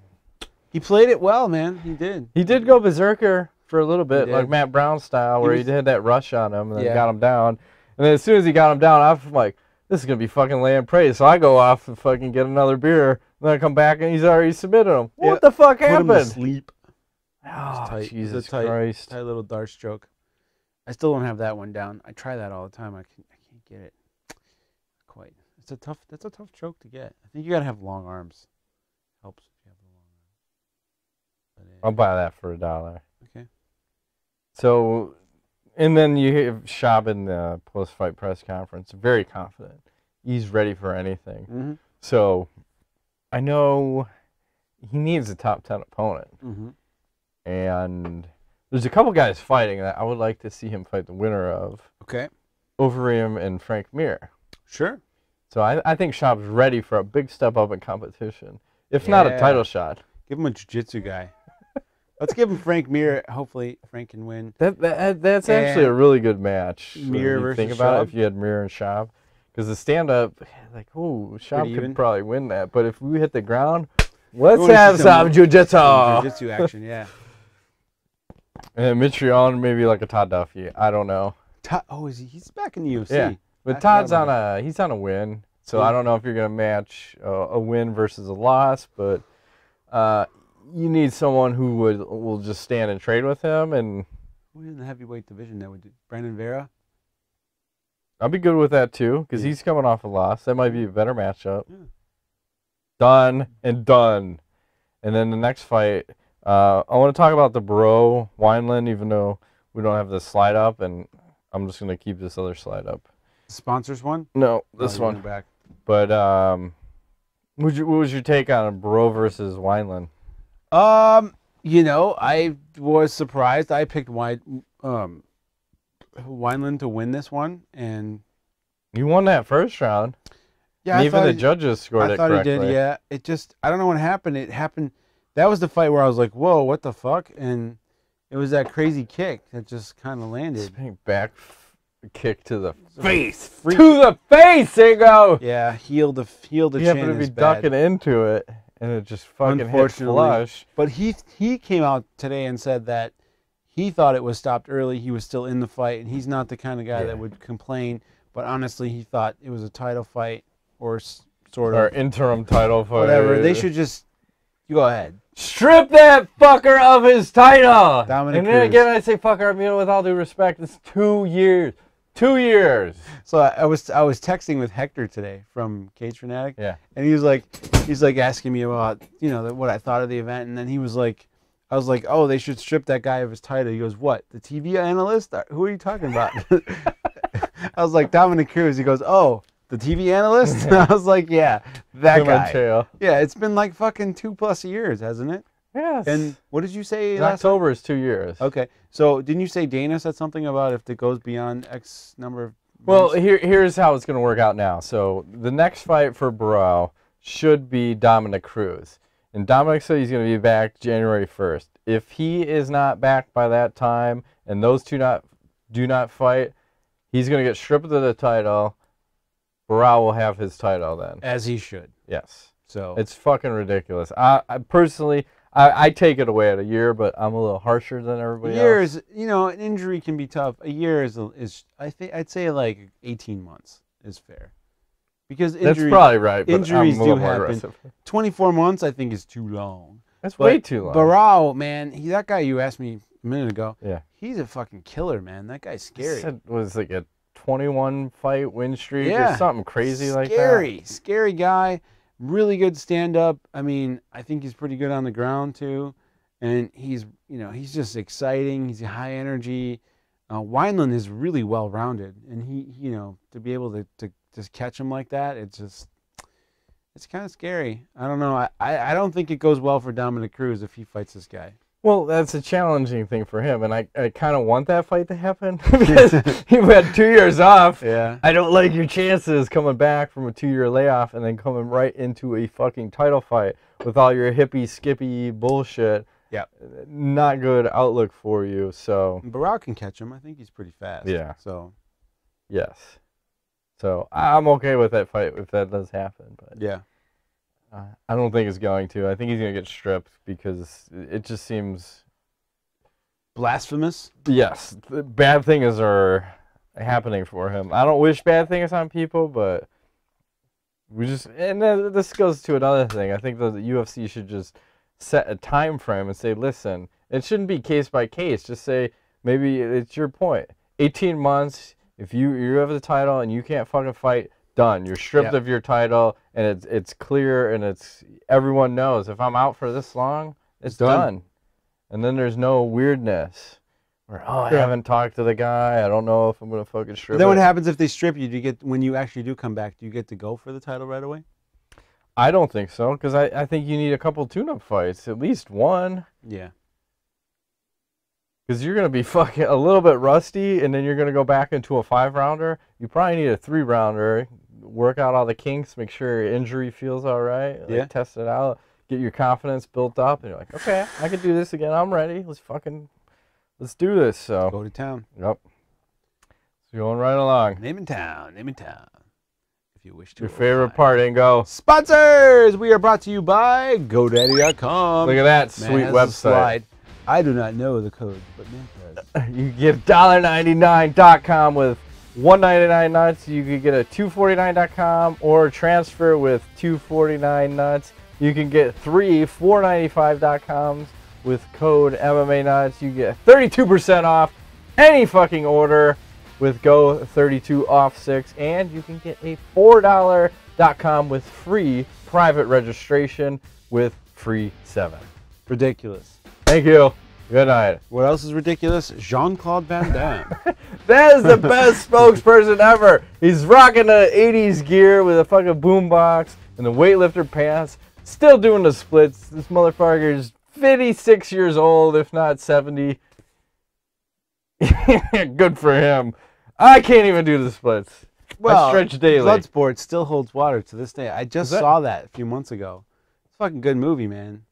He played it well, man. He did. He did go berserker for a little bit, like Matt Brown style, where he did that rush on him and then got him down. And then as soon as he got him down, I'm like, this is going to be fucking laying praise. So I go off and fucking get another beer. And then I come back and he's already submitted him. What the fuck happened? Put him to sleep. Oh, Jesus Christ. Tight little Darce stroke. I still don't have that one down. I try that all the time. I can't get it. Quite. That's a tough choke to get. I think you got to have long arms. Helps if you have the long arms. I'll buy that for $1. Okay. So, and then you hear Schaub in the post-fight press conference, very confident. He's ready for anything. Mm-hmm. So, I know he needs a top 10 opponent. Mm-hmm. And there's a couple guys fighting that I would like to see him fight the winner of. Okay. Overeem and Frank Mir. Sure. So I think Schaub's ready for a big step up in competition, if not a title shot. Give him a jiu-jitsu guy. Let's give him Frank Mir. Hopefully Frank can win. That's actually a really good match. Mir versus think about Schaub? it if you had Mir and Schaub. Because the stand-up, like, oh, Schaub could probably win that. But if we hit the ground, let's have some jiu-jitsu. Jiu-jitsu action, yeah. And Mitrione, maybe like a Todd Duffy. I don't know. He's back in the UFC. Yeah. But Todd's he's on a win, so I don't know if you're gonna match a win versus a loss. But you need someone who will just stand and trade with him. And who's in the heavyweight division that would do? Brandon Vera. I'll be good with that too, because he's coming off a loss. That might be a better matchup. Yeah. Done and done. And then the next fight, I want to talk about the Barao Wineland, even though we don't have the slide up, and I'm just gonna keep this other slide up. Sponsors one? No, this one. Back. But what was your take on Barao versus Wineland? I was surprised. I picked Wineland to win this one, and you won that first round. Yeah, and even the judges scored it correctly. I thought he did. Yeah, it just I don't know what happened. It happened. That was the fight where I was like, "Whoa, what the fuck?" And it was that crazy kick that just kind of landed. Spinning back kick to the face. To the face, there you go. Yeah, heel to chin. You happen to be ducking into it, and it just fucking hit flush. But he came out today and said that he thought it was stopped early. He was still in the fight, and he's not the kind of guy that would complain. But honestly, he thought it was a title fight or sort of. Or interim title fight. Whatever. They should just. You go ahead. Strip that fucker of his title. Dominic and then Cruz. again, I say fucker. With all due respect, it's 2 years. 2 years. So I was texting with Hector today from Cage Fanatic. Yeah. And he's like asking me about what I thought of the event, and then he was like, I was like, oh, they should strip that guy of his title. He goes, what? The TV analyst? Who are you talking about? I was like, Dominic Cruz. He goes, oh, the TV analyst? I was like, yeah, that guy. Yeah, it's been like fucking 2+ years, hasn't it? Yes. And what did you say? In October is 2 years. Okay. So didn't you say Dana said something about if it goes beyond X number of months? Well, here's how it's going to work out now. So the next fight for Barao should be Dominic Cruz. And Dominic said he's going to be back January 1st. if he is not back by that time and those two do not fight, he's going to get stripped of the title. Barao will have his title then. As he should. Yes. So it's fucking ridiculous. I personally, I take it away at a year, but I'm a little harsher than everybody else. You know, an injury can be tough. A year is I'd say like 18 months is fair. Because that's probably right. But injuries do happen. Aggressive. 24 months, I think, is too long. That's way too long. Barao, man, that guy you asked me a minute ago. Yeah, he's a fucking killer, man. That guy's scary. It was like a 21 fight win streak or something crazy like that. Scary guy. Really good stand up. I mean, I think he's pretty good on the ground too, and he's just exciting. He's high energy. Wineland is really well rounded, and he to be able to just catch him like that, it's kind of scary. I don't know. I don't think it goes well for Dominic Cruz if he fights this guy. Well, that's a challenging thing for him, and I kind of want that fight to happen because he had 2 years off. Yeah. I don't like your chances coming back from a 2-year layoff and then coming right into a fucking title fight with all your hippie, skippy bullshit. Yeah. Not good outlook for you, so. Barao can catch him. I think he's pretty fast. Yeah. So. Yes. So, I'm okay with that fight if that does happen. But yeah. I don't think it's going to. I think he's going to get stripped because it just seems blasphemous. Yes, bad things are happening for him. I don't wish bad things on people, but this goes to another thing. I think the UFC should just set a time frame and say, listen, it shouldn't be case by case. Just say, maybe it's your point. 18 months, if you have the title and you can't fucking fight, done. You're stripped of your title, and it's clear, and everyone knows if I'm out for this long, it's done. And then there's no weirdness. Where I haven't talked to the guy. I don't know if I'm gonna fucking strip. Then what happens if they strip you? Do you get when you actually do come back? Do you get to go for the title right away? I don't think so because I think you need a couple tune-up fights, at least one. Yeah. Because you're going to be fucking a little bit rusty, and then you're going to go back into a 5-rounder. You probably need a 3-rounder. Work out all the kinks, make sure your injury feels all right. Test it out, get your confidence built up, and you're like, okay, I can do this again. I'm ready. Let's do this. So go to town. Yep. So going right along. Name in town. If you wish to. Your favorite part, Ingo. Sponsors! We are brought to you by GoDaddy.com. Look at that sweet website. I do not know the code, but man does. You get $1.99.com with $1.99 nuts. You can get a $2.49.com or transfer with $2.49 nuts. You can get 3 $4.95.coms with code MMANUTS. You get 32% off any fucking order with Go32 off 6, and you can get a $4.com with free private registration with free 7. Ridiculous. Thank you. Good night. What else is ridiculous? Jean-Claude Van Damme. That is the best spokesperson ever. He's rocking the 80s gear with a fucking boombox and the weightlifter pants. Still doing the splits. This motherfucker is 56 years old, if not 70. Good for him. I can't even do the splits. Well, I stretch daily. Bloodsport still holds water to this day. I just saw that a few months ago. It's a fucking good movie, man.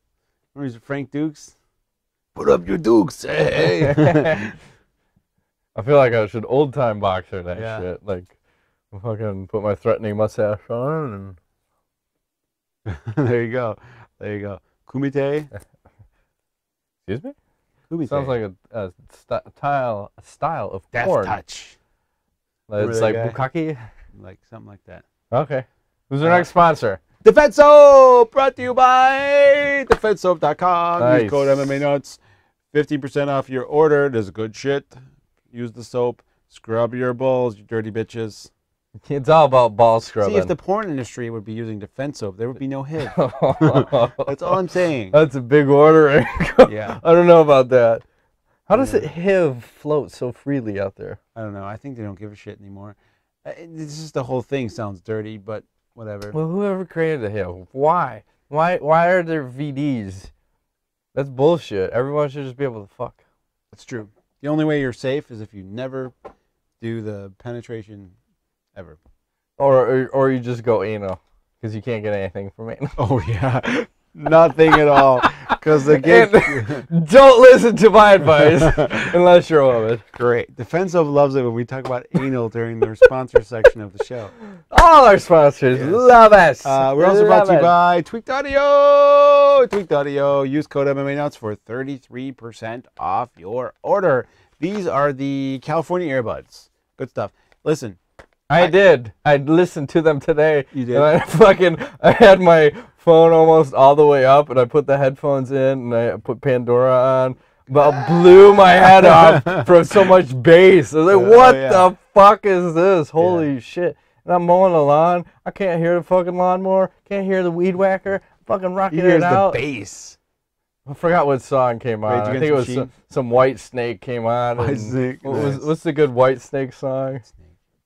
Remember Frank Dukes? Put up your dukes, hey! I feel like I should old-time boxer that shit. Like, fucking put my threatening mustache on and... There you go. Kumite. Excuse me? Kumite. Sounds like a style of Death porn. Touch. It's like bukkake? Like something like that. Okay. Who's our next sponsor? Defense Soap, brought to you by DefenseSoap.com. Nice. Use code MMANUTS. 50% off your order. There's good shit. Use the soap. Scrub your balls, you dirty bitches. It's all about ball scrubbing. See, if the porn industry would be using Defense Soap, there would be no hit. That's all I'm saying. That's a big order. Yeah. I don't know about that. How does it HIV float so freely out there? I don't know. I think they don't give a shit anymore. It's just the whole thing sounds dirty, but whatever. Well, whoever created the HIV, why? Why are there VDs? That's bullshit. Everyone should just be able to fuck. That's true. The only way you're safe is if you never do the penetration ever. Or you just go anal, because you can't get anything from anal. Oh, yeah. Nothing at all. Because again, don't listen to my advice unless you're a woman. Great. Defensive loves it when we talk about anal during their sponsor section of the show. All our sponsors love us. We're also brought to you by Tweaked Audio. Tweaked Audio. Use code MMANUTS for 33% off your order. These are the California earbuds. Good stuff. Listen. I did. I listened to them today. You did? And I had my phone almost all the way up, and I put the headphones in, and I put Pandora on. But blew my head off from so much bass. I was like, what the fuck is this? Holy shit. And I'm mowing the lawn. I can't hear the fucking lawnmower. Can't hear the weed whacker. Fucking rocking it out. The bass. I forgot what song came on. I think it was some White Snake came on. White Snake. What's the good White Snake song?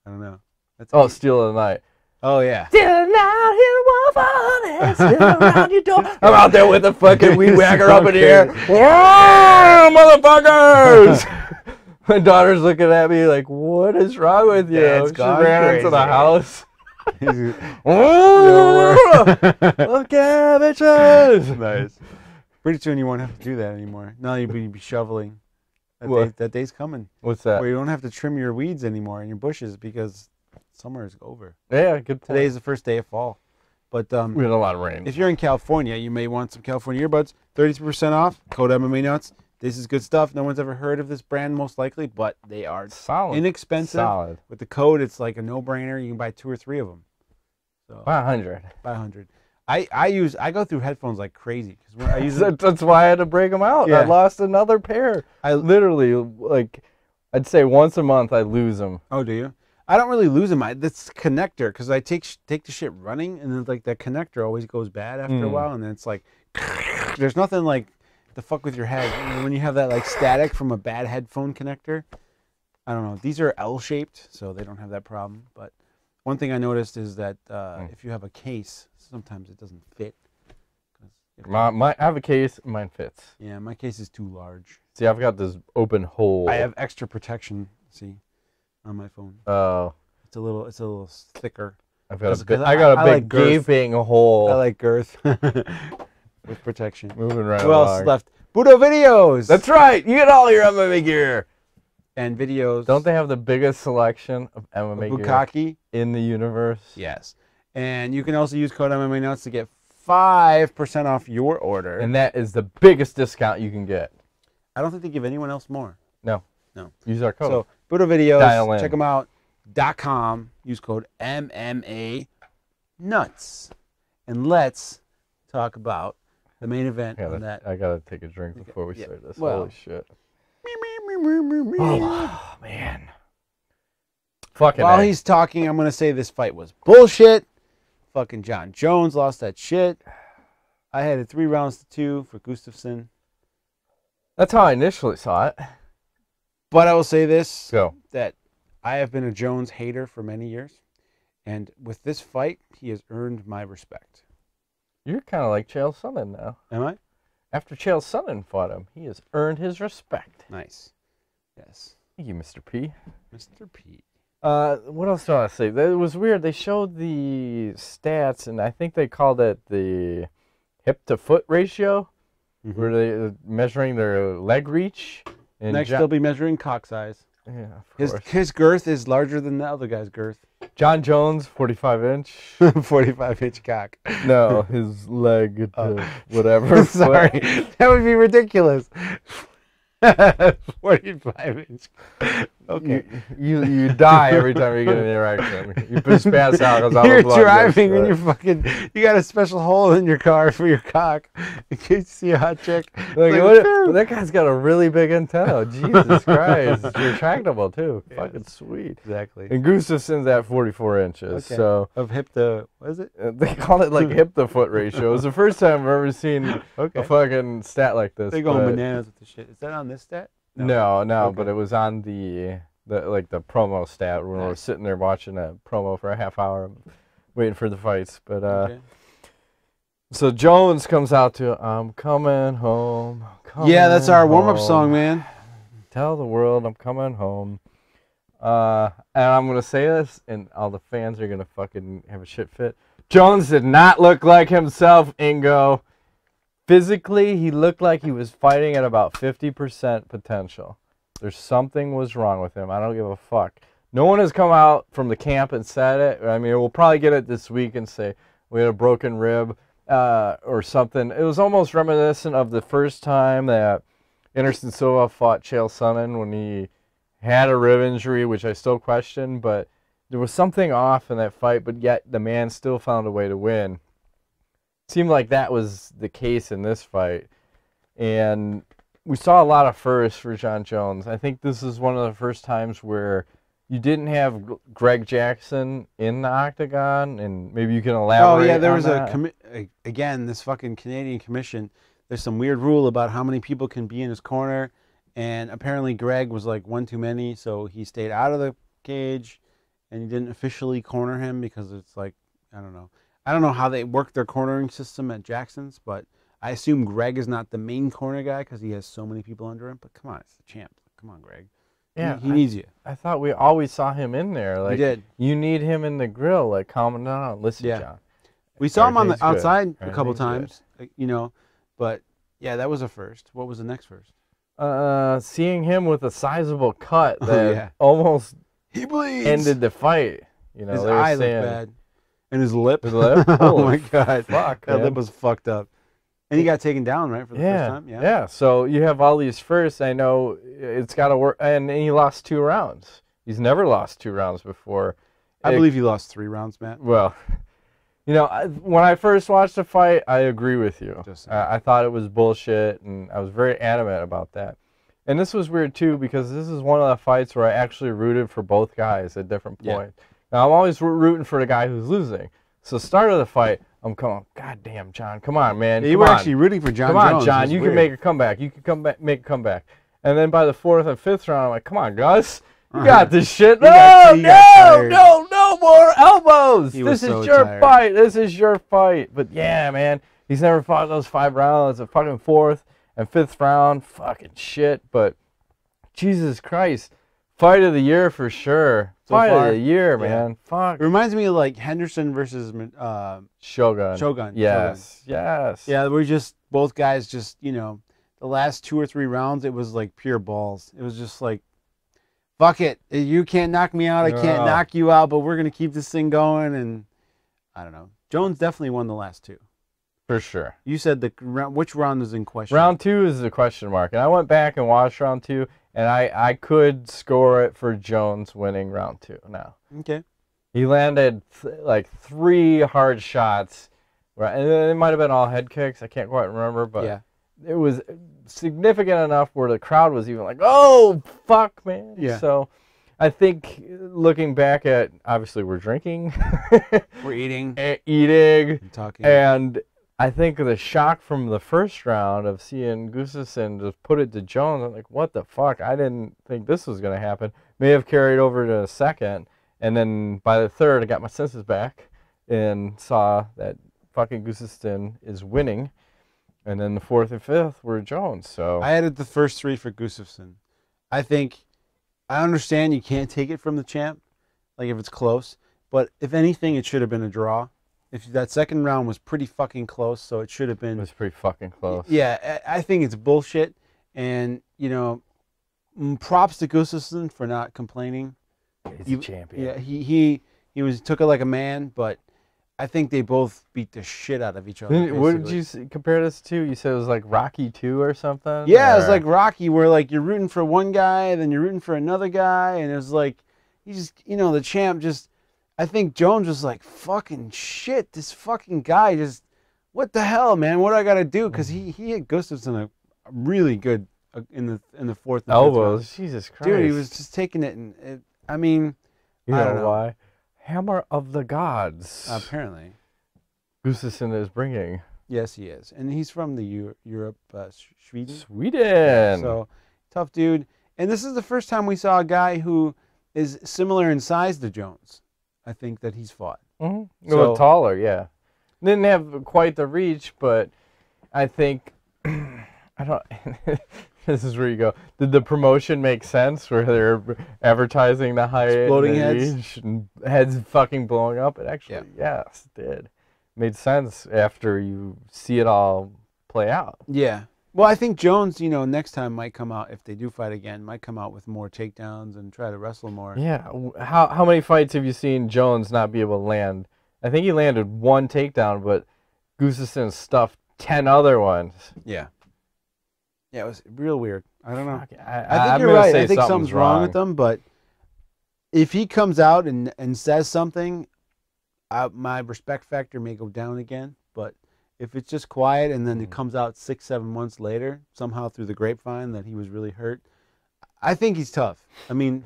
I don't know. That's Steal of the Night. Oh, yeah. Still out here, wolf on it, still around your door. I'm out there with the fucking weed whacker up in the air. Whoa, motherfuckers! My daughter's looking at me like, what is wrong with you? She ran into the house. Look at bitches! Nice. Pretty soon you won't have to do that anymore. No, you'll be shoveling. That day's coming. What's that? Where you don't have to trim your weeds anymore and your bushes because summer is over. Yeah, good point. Today is the first day of fall. But we had a lot of rain. If you're in California, you may want some California earbuds. 30% off. Code MMANUTS. This is good stuff. No one's ever heard of this brand, most likely, but they are solid, inexpensive. Solid. With the code, it's like a no-brainer. You can buy 2 or 3 of them. So, buy 100. Buy 100. I go through headphones like crazy. I use That's why I had to break them out. Yeah. I lost another pair. I literally, like, I'd say once a month I lose them. Oh, do you? I don't really lose them. That's connector, because I take the shit running, and then like that connector always goes bad after a while, and then it's like, there's nothing like to fuck with your head. And when you have that like static from a bad headphone connector, I don't know. These are L-shaped, so they don't have that problem. But one thing I noticed is that if you have a case, sometimes it doesn't fit. I have a case, mine fits. Yeah, my case is too large. See, I've got this open hole. I have extra protection. See. On my phone. Oh. It's a little thicker. I got a big gaping hole. I like girth. With protection. Moving right Who along. else left? Budo Videos! That's right! You get all your MMA gear! And videos. Don't they have the biggest selection of MMA gear in the universe? Yes. And you can also use code MMANUTS to get 5% off your order. And that is the biggest discount you can get. I don't think they give anyone else more. No. No. Use our code. So, Budo Videos, check them out. .com. Use code MMANUTS. And let's talk about the main event on that. I gotta take a drink before we start this. Well, holy shit. Oh, man. Fucking While he's talking, I'm gonna say this fight was bullshit. Fucking John Jones lost that shit. I had it 3 rounds to 2 for Gustafsson. That's how I initially saw it. But I will say this, Go. that I have been a Jones hater for many years. And with this fight, he has earned my respect. You're kind of like Chael Sonnen now. Am I? After Chael Sonnen fought him, he has earned his respect. Nice. Yes. Thank you, Mr. P. Mr. P. What else do I want to say? It was weird. They showed the stats, and I think they called it the hip-to-foot ratio, where they're measuring their leg reach. And next, they'll be measuring cock size. Yeah, of course. His girth is larger than the other guy's girth. John Jones, 45-inch. 45-inch cock. No, his leg to whatever. Sorry. That would be ridiculous. 45-inch. Okay. You die every time you get an erection. You just pass out because all the you're blood driving and you got a special hole in your car for your cock in case you see a hot chick. That guy's got a really big antenna. Jesus Christ. It's retractable too. Yeah. Fucking sweet. Exactly. And Gustafsson's at 44 inches. Okay. So of hip to, what is it? They call it like hip to foot ratio. It was the first time I've ever seen a fucking stat like this. They go bananas with the shit. Is that on this stat? No, okay. But it was on the promo stat when we were sitting there watching a promo for a half hour, waiting for the fights. But so Jones comes out to "I'm coming home." Yeah, that's our warm-up song, man. Tell the world I'm coming home. And I'm gonna say this, and all the fans are gonna fucking have a shit fit. Jones did not look like himself, Ingo. physically, he looked like he was fighting at about 50% potential. There's something was wrong with him. I don't give a fuck. No one has come out from the camp and said it. I mean, we'll probably get it this week and say we had a broken rib or something. It was almost reminiscent of the first time that Anderson Silva fought Chael Sonnen when he had a rib injury, which I still question, but there was something off in that fight, but yet the man still found a way to win. Seemed like that was the case in this fight. And we saw a lot of firsts for Jon Jones. I think this is one of the first times where you didn't have Greg Jackson in the octagon, and maybe you can elaborate. Oh, yeah, there was again, this fucking Canadian commission. There's some weird rule about how many people can be in his corner, and apparently Greg was like one too many, so he stayed out of the cage, and he didn't officially corner him because it's like, I don't know. I don't know how they work their cornering system at Jackson's, but I assume Greg is not the main corner guy because he has so many people under him. But come on, it's the champ. Come on, Greg. Yeah, he needs you. I thought we always saw him in there. Like, we did. You need him in the grill, like calming down. Listen, John. We saw him on the outside a couple times, you know, but yeah, that was a first. What was the next first? Seeing him with a sizable cut that almost ended the fight. You know, his eye looked bad. And his lip. His lip? Oh my God. Fuck, that lip was fucked up. And he got taken down, right, for the first time? Yeah. So you have all these firsts. I know it's got to work. And he lost 2 rounds. He's never lost 2 rounds before. I believe he lost 3 rounds, Matt. Well, you know, when I first watched the fight, I agree with you. I thought it was bullshit, and I was very adamant about that. And this was weird, too, because this is one of the fights where I actually rooted for both guys at different points. Yeah. Now, I'm always rooting for the guy who's losing. So, start of the fight, I'm going, God damn, John, come on, man. Yeah, you were actually rooting for Jon Jones. Come on, John, you can make a comeback. You can make a comeback. And then by the 4th and 5th round, I'm like, come on, Gus. You got this shit. No more elbows. This is your fight. This is your fight. But, yeah, man, he's never fought those 5 rounds. The fucking 4th and 5th round, fucking shit. But, Jesus Christ. Fight of the year for sure. Fight of the year, man. Fuck. It reminds me of like Henderson versus Shogun. Shogun. Yes. Yes. Yeah, we're just both guys. Just, you know, the last 2 or 3 rounds, it was like pure balls. It was just like, fuck it. You can't knock me out. I can't knock you out. But we're gonna keep this thing going. And I don't know. Jones definitely won the last 2. For sure. You said which round is in question? Round 2 is the question mark. And I went back and watched round 2. And I could score it for Jones winning round 2 now. Okay. He landed like 3 hard shots. Right, and it might have been all head kicks. I can't quite remember, but it was significant enough where the crowd was even like, oh, fuck, man. Yeah. So I think looking back at, obviously we're drinking. We're eating. And talking. And I think the shock from the first round of seeing Gustafsson just put it to Jones, I'm like, what the fuck? I didn't think this was going to happen. May have carried over to the second. And then by the third, I got my senses back and saw that fucking Gustafsson is winning. And then the 4th and 5th were Jones. So I added the first 3 for Gustafsson. I understand you can't take it from the champ, like if it's close. But if anything, it should have been a draw. If that second round was pretty fucking close, so it should have been. It was pretty fucking close. Yeah, I think it's bullshit. And, you know, props to Gustafsson for not complaining. He's a champion. Yeah, he took it like a man, but I think they both beat the shit out of each other. What did you compare this to? You said it was like Rocky 2 or something? Yeah, it was like Rocky, where like you're rooting for one guy, then you're rooting for another guy, and it was like, he just, you know, the champ just. I think Jones was like, fucking shit, this fucking guy just, what the hell, man? What do I got to do? Because he hit Gustafsson a really good in the 4th and elbows. 5th round. Jesus Christ. Dude, he was just taking it. And I mean, you know why? Hammer of the gods. Apparently. Gustafsson is bringing. Yes, he is. And he's from the Europe, Sweden. Sweden. So, tough dude. And this is the first time we saw a guy who is similar in size to Jones. I think that he's fought. Mm-hmm. So, a little taller, yeah. Didn't have quite the reach, but I think I don't. This is where you go. Did the promotion make sense? Where they're advertising the height, exploding heads, and heads fucking blowing up? It actually, yes, it did. Made sense after you see it all play out. Yeah. Well, I think Jones, next time might come out, if they do fight again, might come out with more takedowns and try to wrestle more. Yeah. How many fights have you seen Jones not be able to land? I think he landed 1 takedown, but Gustafsson stuffed 10 other ones. Yeah. Yeah, it was real weird. I don't know. I think you're right. I think something's wrong with him, but if he comes out and says something, my respect factor may go down again. But if it's just quiet and then it comes out 6-7 months later, somehow through the grapevine that he was really hurt, I think he's tough. I mean,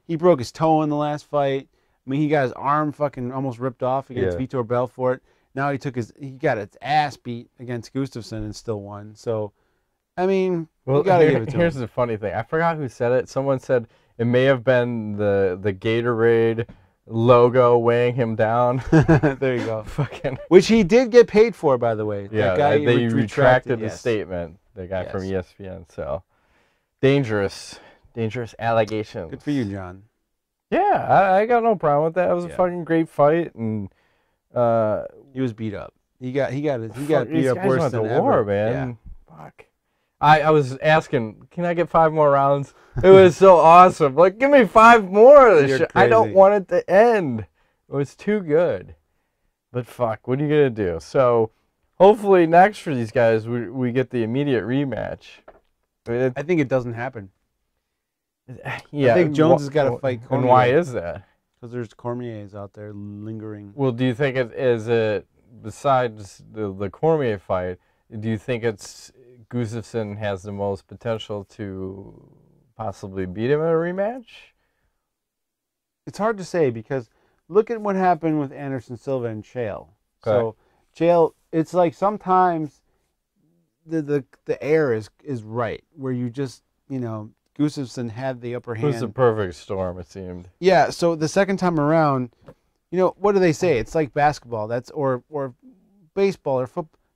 he broke his toe in the last fight. I mean, he got his arm fucking almost ripped off against Vitor Belfort. Now he got his ass beat against Gustafsson and still won. So, I mean, you gotta give it to him. Here's the funny thing. I forgot who said it. Someone said it may have been the Gatorade logo weighing him down. There you go. Which he did get paid for, by the way. Yeah, that guy they retracted the statement. The guy from ESPN. So dangerous allegations. Good for you, John. Yeah, I got no problem with that. It was a fucking great fight, and he was beat up. He got beat up worse than ever. War, man. Yeah. Fuck. I was asking, can I get 5 more rounds? It was so awesome. Like, give me 5 more of this shit. I don't want it to end. It was too good. But fuck, what are you gonna do? So, hopefully next for these guys, we get the immediate rematch. I think it doesn't happen. Yeah, I think Jones has got to fight Cormier. And why is that? Because there's Cormiers out there lingering. Well, do you think besides the Cormier fight, do you think it's Gustafsson has the most potential to possibly beat him in a rematch? It's hard to say because look at what happened with Anderson Silva and Chael. Okay. So Chael, it's like sometimes the air is right where you just Gustafsson had the upper hand. It was a perfect storm, it seemed. Yeah. So the second time around, what do they say? It's like basketball. Or baseball or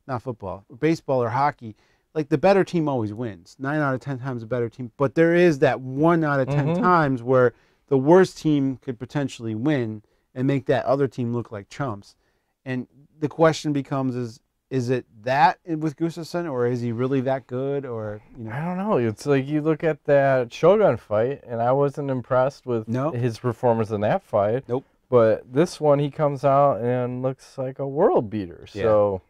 not football, baseball or hockey. Like the better team always wins. 9 out of 10 times the better team. But there is that 1 out of 10 times where the worst team could potentially win and make that other team look like chumps. And the question becomes is it that with Gustafsson, or is he really that good? Or I don't know. It's like you look at that Shogun fight, and I wasn't impressed with his performance in that fight. Nope. But this one, he comes out and looks like a world beater. Yeah. So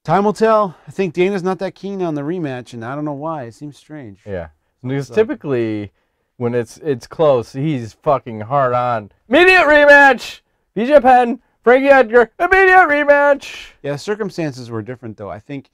time will tell. I think Dana's not that keen on the rematch, and I don't know why. It seems strange. Yeah, because typically when it's close, he's fucking hard on. Immediate rematch! BJ Penn, Frankie Edgar, immediate rematch! Yeah, circumstances were different, though. I think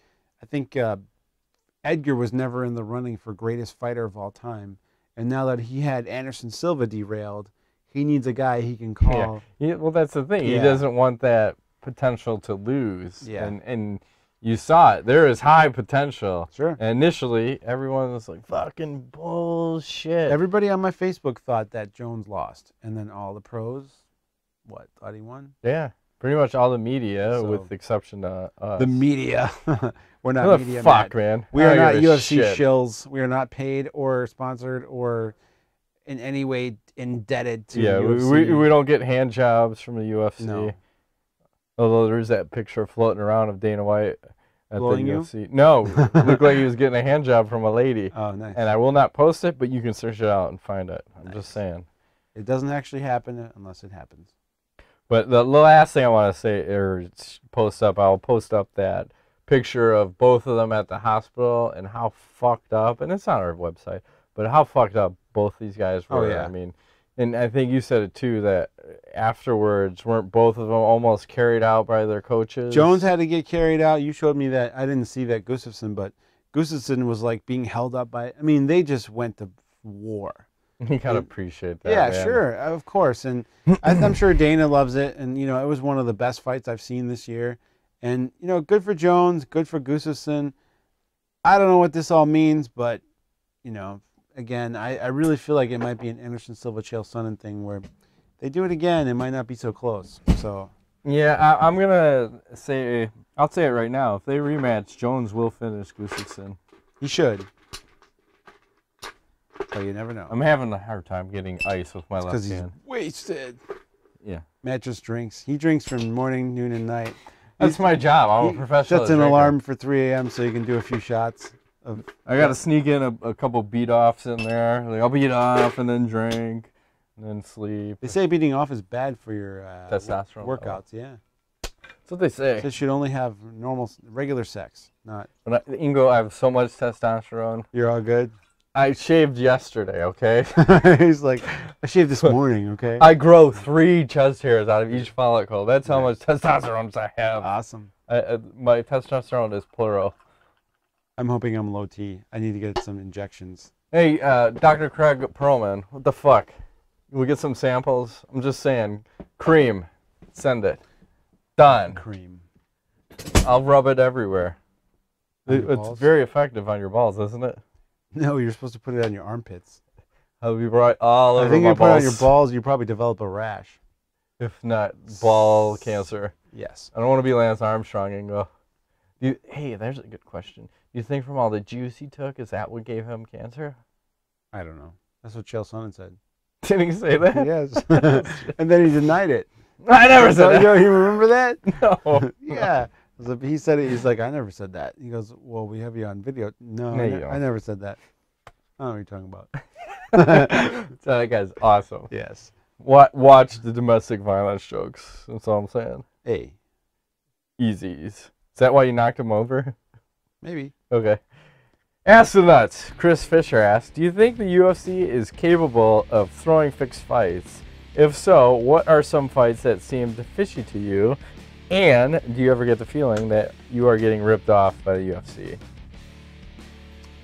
Edgar was never in the running for greatest fighter of all time. And now that he had Anderson Silva derailed, he needs a guy he can call. Yeah. Well, that's the thing. He doesn't want that potential to lose. Yeah. And you saw it. There is high potential. Sure. And initially, everyone was like, fucking bullshit. Everybody on my Facebook thought that Jones lost. And then all the pros, thought he won? Yeah. Pretty much all the media, with the exception of us. The media. We're not media. Fuck, man. We are not UFC shills. We are not paid or sponsored or in any way indebted to UFC. We don't get hand jobs from the UFC. No. Although there's that picture floating around of Dana White at Blowing the UFC. No, looked like he was getting a hand job from a lady. Oh, nice. And I will not post it, but you can search it out and find it. I'm just saying. It doesn't actually happen unless it happens. But the last thing I want to say, or I'll post up that picture of both of them at the hospital and how fucked up, and it's on our website, but how fucked up both these guys were. Oh, yeah. I mean, and I think you said it too, that afterwards, weren't both of them almost carried out by their coaches? Jones had to get carried out. You showed me that. I didn't see that Gustafsson, but Gustafsson was like being held up by, I mean, they just went to war. You gotta appreciate that. Yeah, man. Sure, of course. And I'm sure Dana loves it. And, it was one of the best fights I've seen this year. And, good for Jones, good for Gustafsson. I don't know what this all means, but, again, I really feel like it might be an Anderson Silva Chael Sonnen thing where they do it again, it might not be so close. So yeah, I'm gonna say, I'll say it right now. If they rematch, Jones will finish Gustafsson. He should. But you never know. I'm having a hard time getting ice with my left hand. Because he's wasted. Yeah. Matt just drinks. He drinks from morning, noon, and night. That's my job. I'm a professional. Sets an alarm for 3 a.m. so you can do a few shots. I got to sneak in a couple beat-offs in there. Like, I'll beat off and then drink and then sleep. They say beating off is bad for your testosterone workouts, yeah. That's what they say. They should only have regular sex, not... Ingo, I have so much testosterone. You're all good? I shaved yesterday, okay? He's like, I shaved this morning, okay? I grow 3 chest hairs out of each follicle. That's how much testosterone I have. Awesome. My testosterone is plural. I'm hoping I'm low T. I need to get some injections. Hey, Dr. Craig Perlman, what the fuck? We'll get some samples. I'm just saying, cream, send it. Done. Cream. I'll rub it everywhere. It's very effective on your balls, isn't it? No, you're supposed to put it on your armpits. I'll be right all over my balls. I think you put it on your balls, you probably develop a rash. If not, ball cancer. Yes. I don't want to be Lance Armstrong and go, hey, there's a good question. Do you think from all the juice he took, is that what gave him cancer? I don't know. That's what Chael Sonnen said. Did he say that? Yes. And then he denied it. I never said that. You remember that? No. Yeah. He said it. He's like, I never said that. He goes, well, we have you on video. No, I never said that. I don't know what you're talking about. So that guy's awesome. Yes. Watch the domestic violence jokes. That's all I'm saying. Hey. Easies. Is that why you knocked him over? Maybe. Okay. Ask the Nuts. Chris Fisher asked, do you think the UFC is capable of throwing fixed fights? If so, what are some fights that seemed fishy to you? And do you ever get the feeling that you are getting ripped off by the UFC?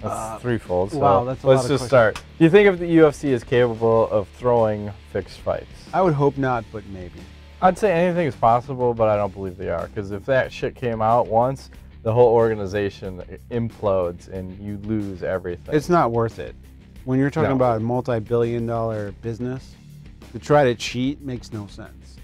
That's threefold. So wow, that's a lot of let's just start. Do you think if the UFC is capable of throwing fixed fights? I would hope not, but maybe. I'd say anything is possible, but I don't believe they are. Because if that shit came out once, the whole organization implodes and you lose everything. It's not worth it. When you're talking about a multi-billion-dollar business, to try to cheat makes no sense,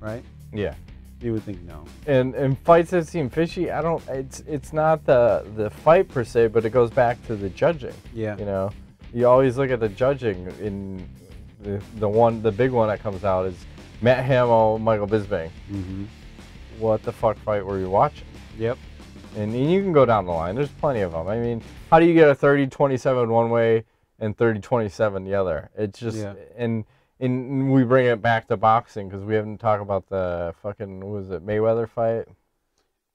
right? Yeah. You would think no. And fights that seem fishy, I don't. It's not the fight per se, but it goes back to the judging. Yeah. You know, you always look at the judging. In the big one that comes out is Matt Hamill, Michael Bisping. Mm-hmm. What the fuck fight were you watching? Yep. And you can go down the line. There's plenty of them. I mean, how do you get a 30-27 one way and 30-27 the other? It's just and we bring it back to boxing because we haven't talked about the fucking, what was it, Mayweather fight?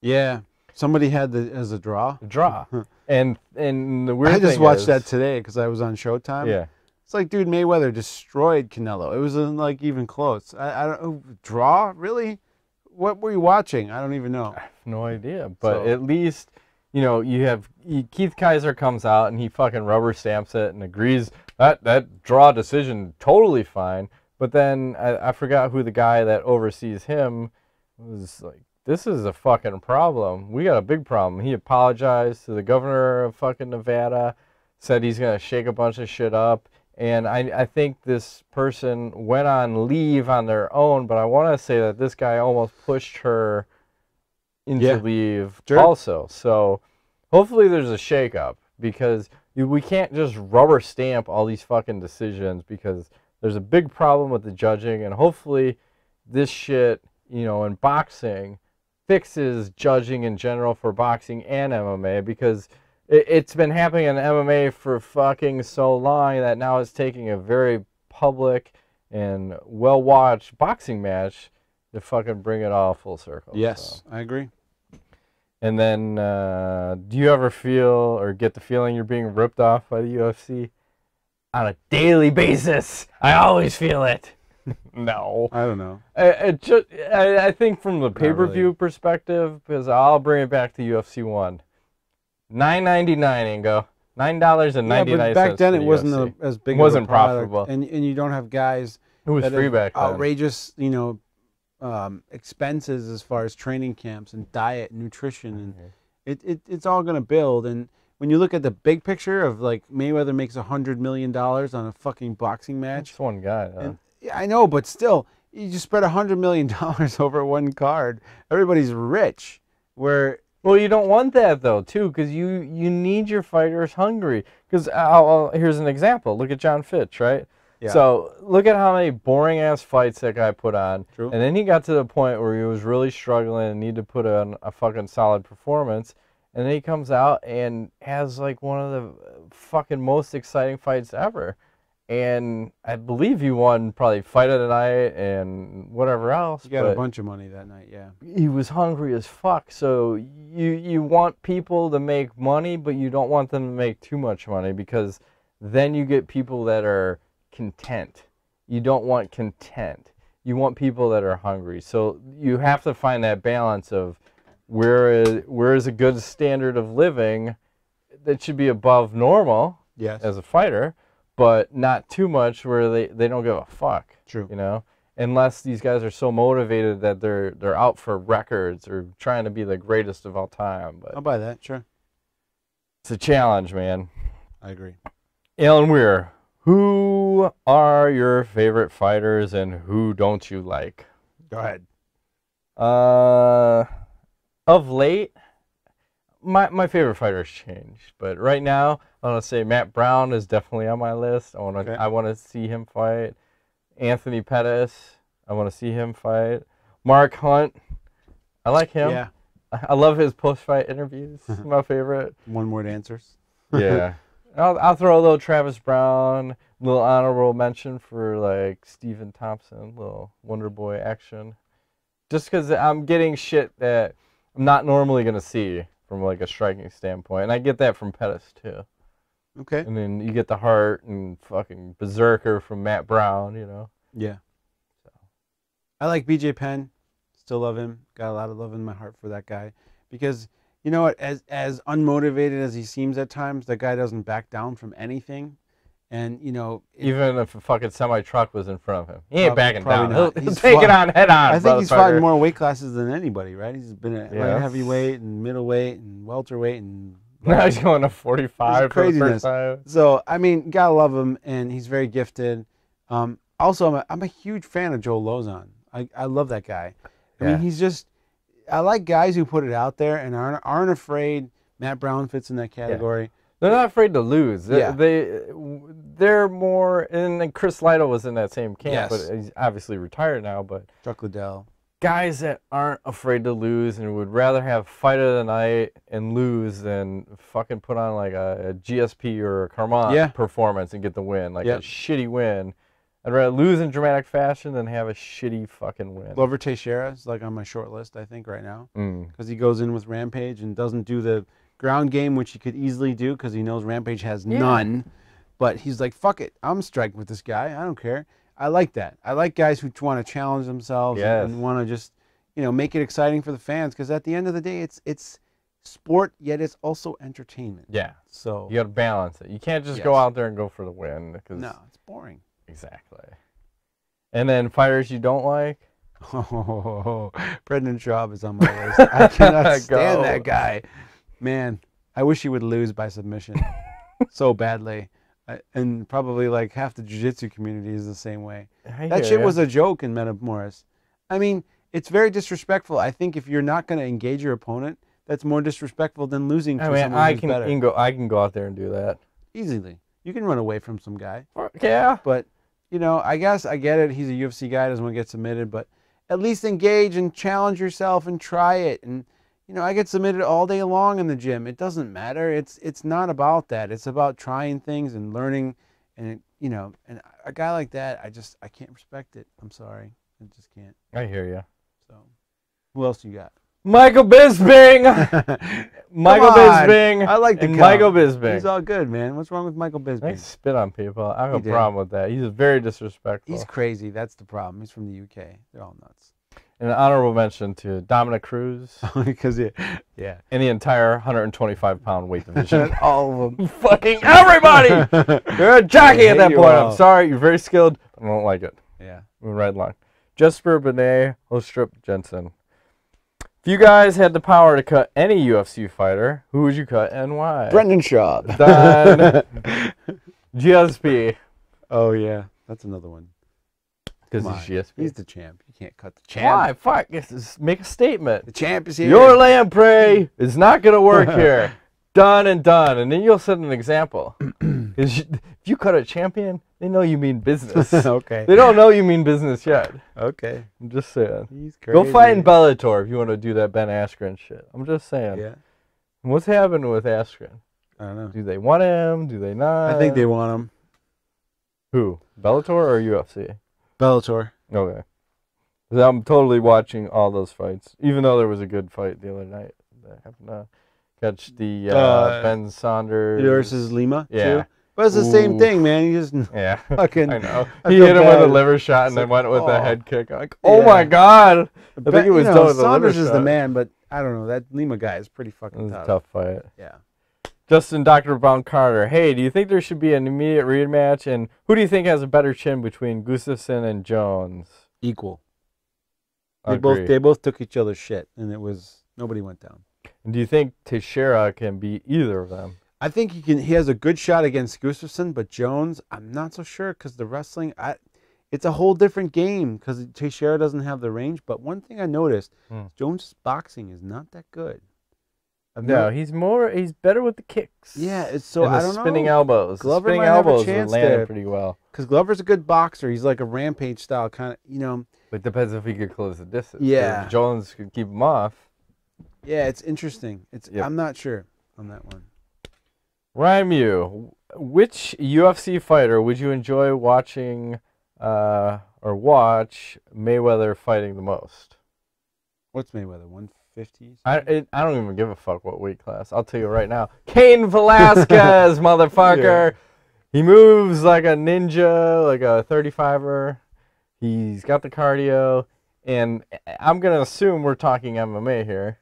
Yeah. Somebody had as a draw. Draw. and the weird thing I just watched that today because I was on Showtime. Yeah. It's like, dude, Mayweather destroyed Canelo. It wasn't like even close. I don't know. Draw? Really? What were you watching? I don't even know. I have no idea. But at least, you know, you have Keith Kaiser comes out and he fucking rubber stamps it and agrees that draw decision totally fine. But then I forgot who the guy that oversees him was like, this is a fucking problem. We got a big problem. He apologized to the governor of fucking Nevada, said he's going to shake a bunch of shit up. And I think this person went on leave on their own, but I want to say that this guy almost pushed her into leave also. So hopefully there's a shakeup because we can't just rubber stamp all these fucking decisions because there's a big problem with the judging. And hopefully this shit, you know, in boxing fixes judging in general for boxing and MMA because it's been happening in MMA for fucking so long that now it's taking a very public and well-watched boxing match to fucking bring it all full circle. Yes, I agree. And then, do you ever feel or get the feeling you're being ripped off by the UFC? On a daily basis. I always feel it. No. I don't know. I think from the pay-per-view perspective, because I'll bring it back to UFC 1. $9.99 Ingo. $9.99. But back then it wasn't as big. It wasn't of a product, profitable, and you don't have guys. It was free back then. Outrageous, you know, expenses as far as training camps and diet, and nutrition, and it's all going to build. And when you look at the big picture of like Mayweather makes $100 million on a fucking boxing match. That's one guy. Huh? And, yeah, I know, but still, you just spread $100 million over one card. Everybody's rich. Well, you don't want that, though, too, because you need your fighters hungry. Because here's an example. Look at John Fitch, right? Yeah. So look at how many boring ass fights that guy put on. True. And then he got to the point where he was really struggling and needed to put on a fucking solid performance. And then he comes out and has like one of the fucking most exciting fights ever. And I believe he won probably fight of the night and whatever else. He got a bunch of money that night, yeah. He was hungry as fuck. So you want people to make money, but you don't want them to make too much money, because then you get people that are content. You don't want content. You want people that are hungry. So you have to find that balance of where is a good standard of living that should be above normal, yes, as a fighter, but not too much where they don't give a fuck. True. You know? Unless these guys are so motivated that they're out for records or trying to be the greatest of all time. But I'll buy that, sure. It's a challenge, man. I agree. Alan Weir, who are your favorite fighters and who don't you like? Go ahead. Of late, my favorite fighters changed, but right now I want to say Matt Brown is definitely on my list. I want to see him fight. Anthony Pettis, I want to see him fight. Mark Hunt, I like him. Yeah. I love his post-fight interviews. My favorite. One-word answers. Yeah. I'll throw a little Travis Brown, a little honorable mention for like Stephen Thompson, little Wonder Boy action. Just because I'm getting shit that I'm not normally going to see from like a striking standpoint. And I get that from Pettis too. Okay. And then you get the heart and fucking berserker from Matt Brown, you know? Yeah. So I like BJ Penn. Still love him. Got a lot of love in my heart for that guy. Because, you know what, as unmotivated as he seems at times, that guy doesn't back down from anything. And, you know... Even if a fucking semi-truck was in front of him. He ain't backing down. Not. He'll take it on head on. I think he's fought in more weight classes than anybody, right? He's been at light heavyweight and middleweight and welterweight and... Now he's going to 45 for the first time. So, I mean, gotta love him, and he's very gifted. Also, I'm a huge fan of Joe Lozon. I love that guy. I mean, he's just... I like guys who put it out there and aren't afraid. Matt Brown fits in that category. Yeah. They're not afraid to lose. They're more... And Chris Lytle was in that same camp, but he's obviously retired now. But Chuck Liddell. Guys that aren't afraid to lose and would rather have fight of the night and lose than fucking put on like a GSP or a Carmont performance and get the win. Like a shitty win. I'd rather lose in dramatic fashion than have a shitty fucking win. Glover Teixeira is like on my short list, I think, right now. Because he goes in with Rampage and doesn't do the ground game, which he could easily do because he knows Rampage has none. But he's like, fuck it. I'm striking with this guy. I don't care. I like that. I like guys who want to challenge themselves and want to just, you know, make it exciting for the fans. Because at the end of the day, it's sport, yet it's also entertainment. Yeah. So you got to balance it. You can't just go out there and go for the win. No, it's boring. Exactly. And then fighters you don't like? Oh, Brendan Schaub is on my list. I cannot stand that guy. Man, I wish he would lose by submission so badly. And probably like half the jiu-jitsu community is the same way. That shit was a joke in Metamoris. I mean, it's very disrespectful. I think if you're not going to engage your opponent, that's more disrespectful than losing to someone who's better. I can go out there and do that. Easily. You can run away from some guy. Yeah. But, you know, I guess I get it. He's a UFC guy, doesn't want to get submitted. But at least engage and challenge yourself and try it. And, you know, I get submitted all day long in the gym. It doesn't matter. It's not about that. It's about trying things and learning. And, you know, and a guy like that, I can't respect it. I'm sorry. I just can't. I hear you. So, who else you got? Michael Bisping! Michael Bisping! I like the Michael Bisping. He's all good, man. What's wrong with Michael Bisping? They spit on people. I have a problem with that. He's very disrespectful. He's crazy. That's the problem. He's from the UK. They're all nuts. And an honorable mention to Dominic Cruz. Because, yeah. And the entire 125-pound weight division. All of them. Fucking everybody! You're a jockey at that point. I'm sorry. You're very skilled. I don't like it. Yeah. Moving right along. Jesper Benet Ostrup Jensen. If you guys had the power to cut any UFC fighter, who would you cut and why? Brendan Schaub. Then GSP. Oh, yeah. That's another one. Because he's GSP. He's the champ. You can't cut the champ. Why? Fuck. Make a statement. The champ is here. Your lamprey is not going to work here. Done and done. And then you'll set an example. Because if you cut a champion, they know you mean business. Okay. They don't know you mean business yet. Okay. I'm just saying. He's crazy. Go fight in Bellator if you want to do that Ben Askren shit. I'm just saying. Yeah. What's happening with Askren? I don't know. Do they want him? Do they not? I think they want him. Who? Bellator or UFC? Bellator. Okay. 'Cause I'm totally watching all those fights, even though there was a good fight the other night. I happened to catch the Ben Saunders versus Lima. Yeah. Too. But it's the same thing, man. You just fucking. I know. He hit him with a liver shot and then went with a head kick. I'm like, oh my god! I think it was done with a liver Saunders is shot. the man, but I don't know. That Lima guy is pretty fucking It was tough. a tough fight. Yeah. Justin Dr. Brown Carter. Hey, do you think there should be an immediate rematch? And who do you think has a better chin between Gustafsson and Jones? Equal. Agree. They both took each other's shit, and it was nobody went down. And do you think Teixeira can beat either of them? I think he can. He has a good shot against Gustafsson, but Jones, I'm not so sure because the wrestling, it's a whole different game because Teixeira doesn't have the range. But one thing I noticed, Jones' boxing is not that good. No, he's better with the kicks. Yeah, it's so and I the don't know. spinning elbows. Glover Spinning might have a elbows chance landing there. pretty well. Because Glover's a good boxer. He's like a rampage style kind of, But it depends if he could close the distance. Yeah. If Jones could keep him off. Yeah, it's interesting. I'm not sure on that one. Ryan Mew, which UFC fighter would you enjoy watching or watch Mayweather fighting the most? What's Mayweather? 150s? I don't even give a fuck what weight class. I'll tell you right now. Cain Velasquez, motherfucker. Yeah. He moves like a ninja, like a 35er. He's got the cardio. And I'm going to assume we're talking MMA here.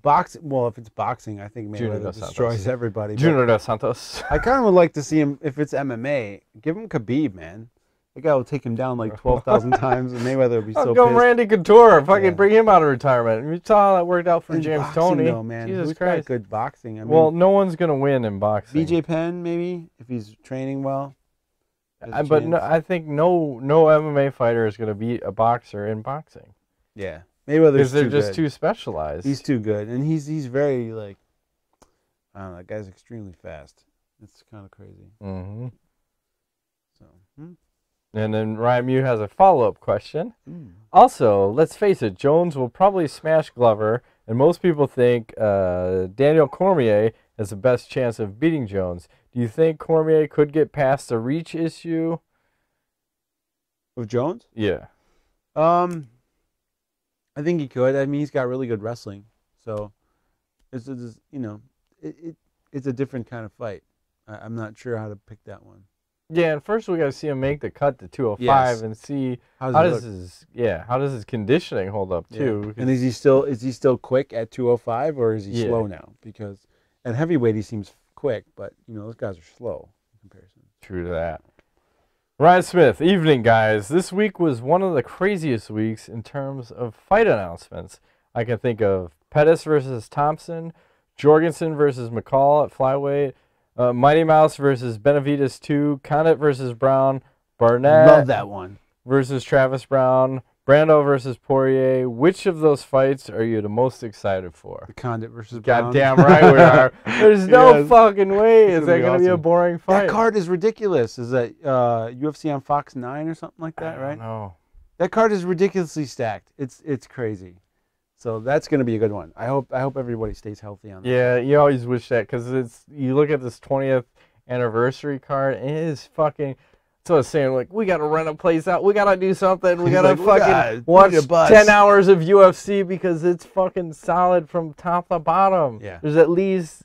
Well, if it's boxing, I think Mayweather destroys everybody. Junior Dos Santos. I kind of would like to see him, if it's MMA, give him Khabib, man. The guy will take him down like 12,000 times, and Mayweather will be so go pissed. Randy Couture. Fucking bring him out of retirement. You saw how that worked out for James Toney. Though, man. Jesus Who's Christ. got good boxing? I mean, well, no one's going to win in boxing. BJ Penn, maybe, if he's training well. But no, I think no MMA fighter is going to beat a boxer in boxing. Yeah. Mayweather's because they're just good. Too specialized. He's too good, and he's very like, I don't know. That guy's extremely fast. It's kind of crazy. Mm-hmm. So. And then Ryan Mew has a follow-up question. Also, let's face it, Jones will probably smash Glover, and most people think Daniel Cormier has the best chance of beating Jones. Do you think Cormier could get past the reach issue? With Jones? Yeah. I think he could. I mean, he's got really good wrestling, so it's a different kind of fight. I'm not sure how to pick that one. Yeah, and first we got to see him make the cut to 205 and see how does his conditioning hold up too. Yeah. And is he still quick at 205 or is he slow now? Because at heavyweight he seems quick, but those guys are slow in comparison. True to that. Ryan Smith, evening guys. This week was one of the craziest weeks in terms of fight announcements. I can think of Pettis versus Thompson, Jorgensen versus McCall at flyweight, Mighty Mouse versus Benavidez 2, Condit versus Brown, Barnett love that one versus Travis Brown, Brando versus Poirier. Which of those fights are you the most excited for? The Condit versus Brown. Goddamn right we are. There's no fucking way. Is that going to be a boring fight? That card is ridiculous. Is that UFC on Fox 9 or something like that, right? No. That card is ridiculously stacked. It's crazy. So that's going to be a good one. I hope everybody stays healthy on that. Yeah, you always wish that because you look at this 20th anniversary card and it is fucking. So I was saying, like, we got to rent a place out. We got to do something. We got to fucking watch 10 hours of UFC because it's fucking solid from top to bottom. Yeah. There's at least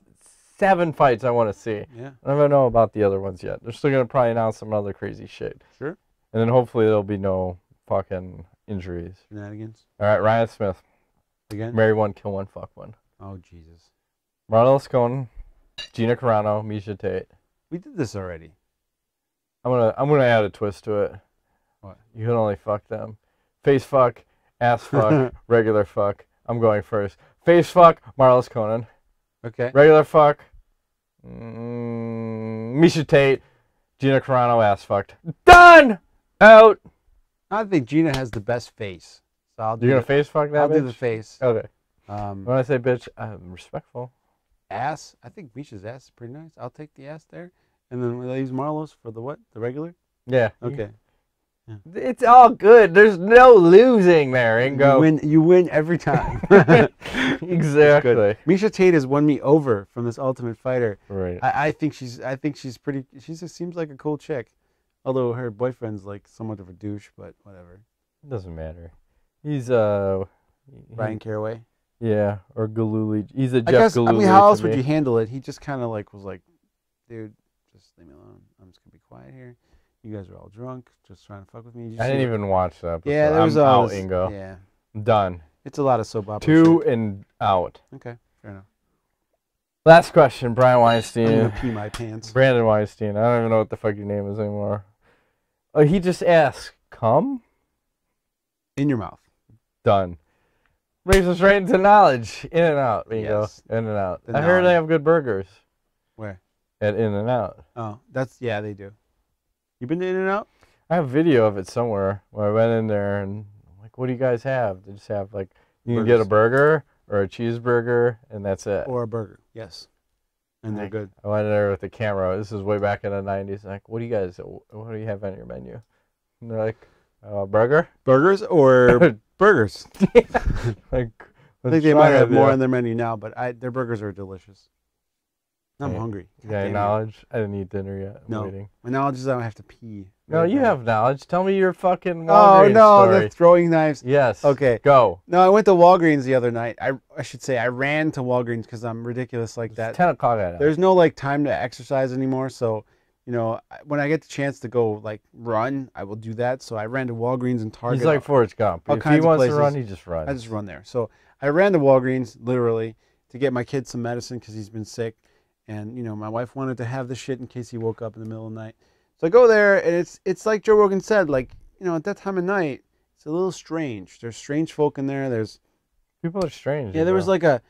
7 fights I want to see. Yeah. I don't know about the other ones yet. They're still going to probably announce some other crazy shit. Sure. And then hopefully there'll be no fucking injuries. Shenanigans. All right, Ryan Smith. Again? Marry one, kill one, fuck one. Oh, Jesus. Marlo Scone, Gina Carano, Misha Tate. We did this already. I'm gonna add a twist to it. What? You can only fuck them. Face fuck, ass fuck, regular fuck. I'm going first. Face fuck, Marlos Conan. Okay. Regular fuck, Misha Tate, Gina Carano, ass fucked. Done! Out! I think Gina has the best face. So I'll do You're gonna face fuck that I'll bitch? do the face. Okay. When I say bitch, I'm respectful. Ass? I think Misha's ass is pretty nice. I'll take the ass there. And then they use Marlos for the what? The regular? Yeah. Okay. Yeah. It's all good. There's no losing there, Ingo. You win every time. Exactly. Miesha Tate has won me over from this Ultimate Fighter. Right. I think she's pretty. She just seems like a cool chick, although her boyfriend's like somewhat of a douche. But whatever. It doesn't matter. He's Brian Caraway. Yeah, or Galuli. He's a Jeff Galuli. I mean, how else would you handle it? He just kind of like was like, dude, just leave me alone. I'm just gonna be quiet here. You guys are all drunk, just trying to fuck with me. I didn't even watch that. Yeah, there was I'm out, Ingo. Yeah, I'm done. It's a lot of soap opera. 2 and out. Okay, fair enough. Last question, Brian Weinstein. I'm gonna pee my pants. Brandon Weinstein. I don't even know what the fuck your name is anymore. He just asked, "Come?" In your mouth. Done. Brings us right into knowledge. In and out, Ingo. Yes. In and out. I heard they have good burgers. Where? At In and Out. Oh, yeah, they do. You been to In and Out? I have video of it somewhere where I went in there and I'm like, what do you guys have? They just have like, you can get a burger or a cheeseburger and that's it. Or a burger, yes. And they're good. I went in there with the camera. This is way back in the 90s. Like, what do you have on your menu? And they're like, burger? Burgers or burgers? Like, I think they might have more on their menu now, but their burgers are delicious. I'm hungry. Yeah, knowledge? I didn't eat dinner yet. I'm waiting. My knowledge is I don't have to pee. No, you have knowledge. Tell me your fucking Walgreens story. The throwing knives. Yes. Okay. Go. No, I went to Walgreens the other night. I should say I ran to Walgreens because I'm ridiculous like that. It's 10 o'clock at night. There's no like time to exercise anymore, so when I get the chance to go like run, I will do that. So I ran to Walgreens and Target. He's like Forrest Gump. If he wants to run, he just runs. I just run there. So I ran to Walgreens literally to get my kid some medicine because he's been sick. And, my wife wanted to have this shit in case he woke up in the middle of the night. So I go there, and it's like Joe Rogan said, like, at that time of night, it's a little strange. There's strange folk in there. People are strange. Yeah, there was like a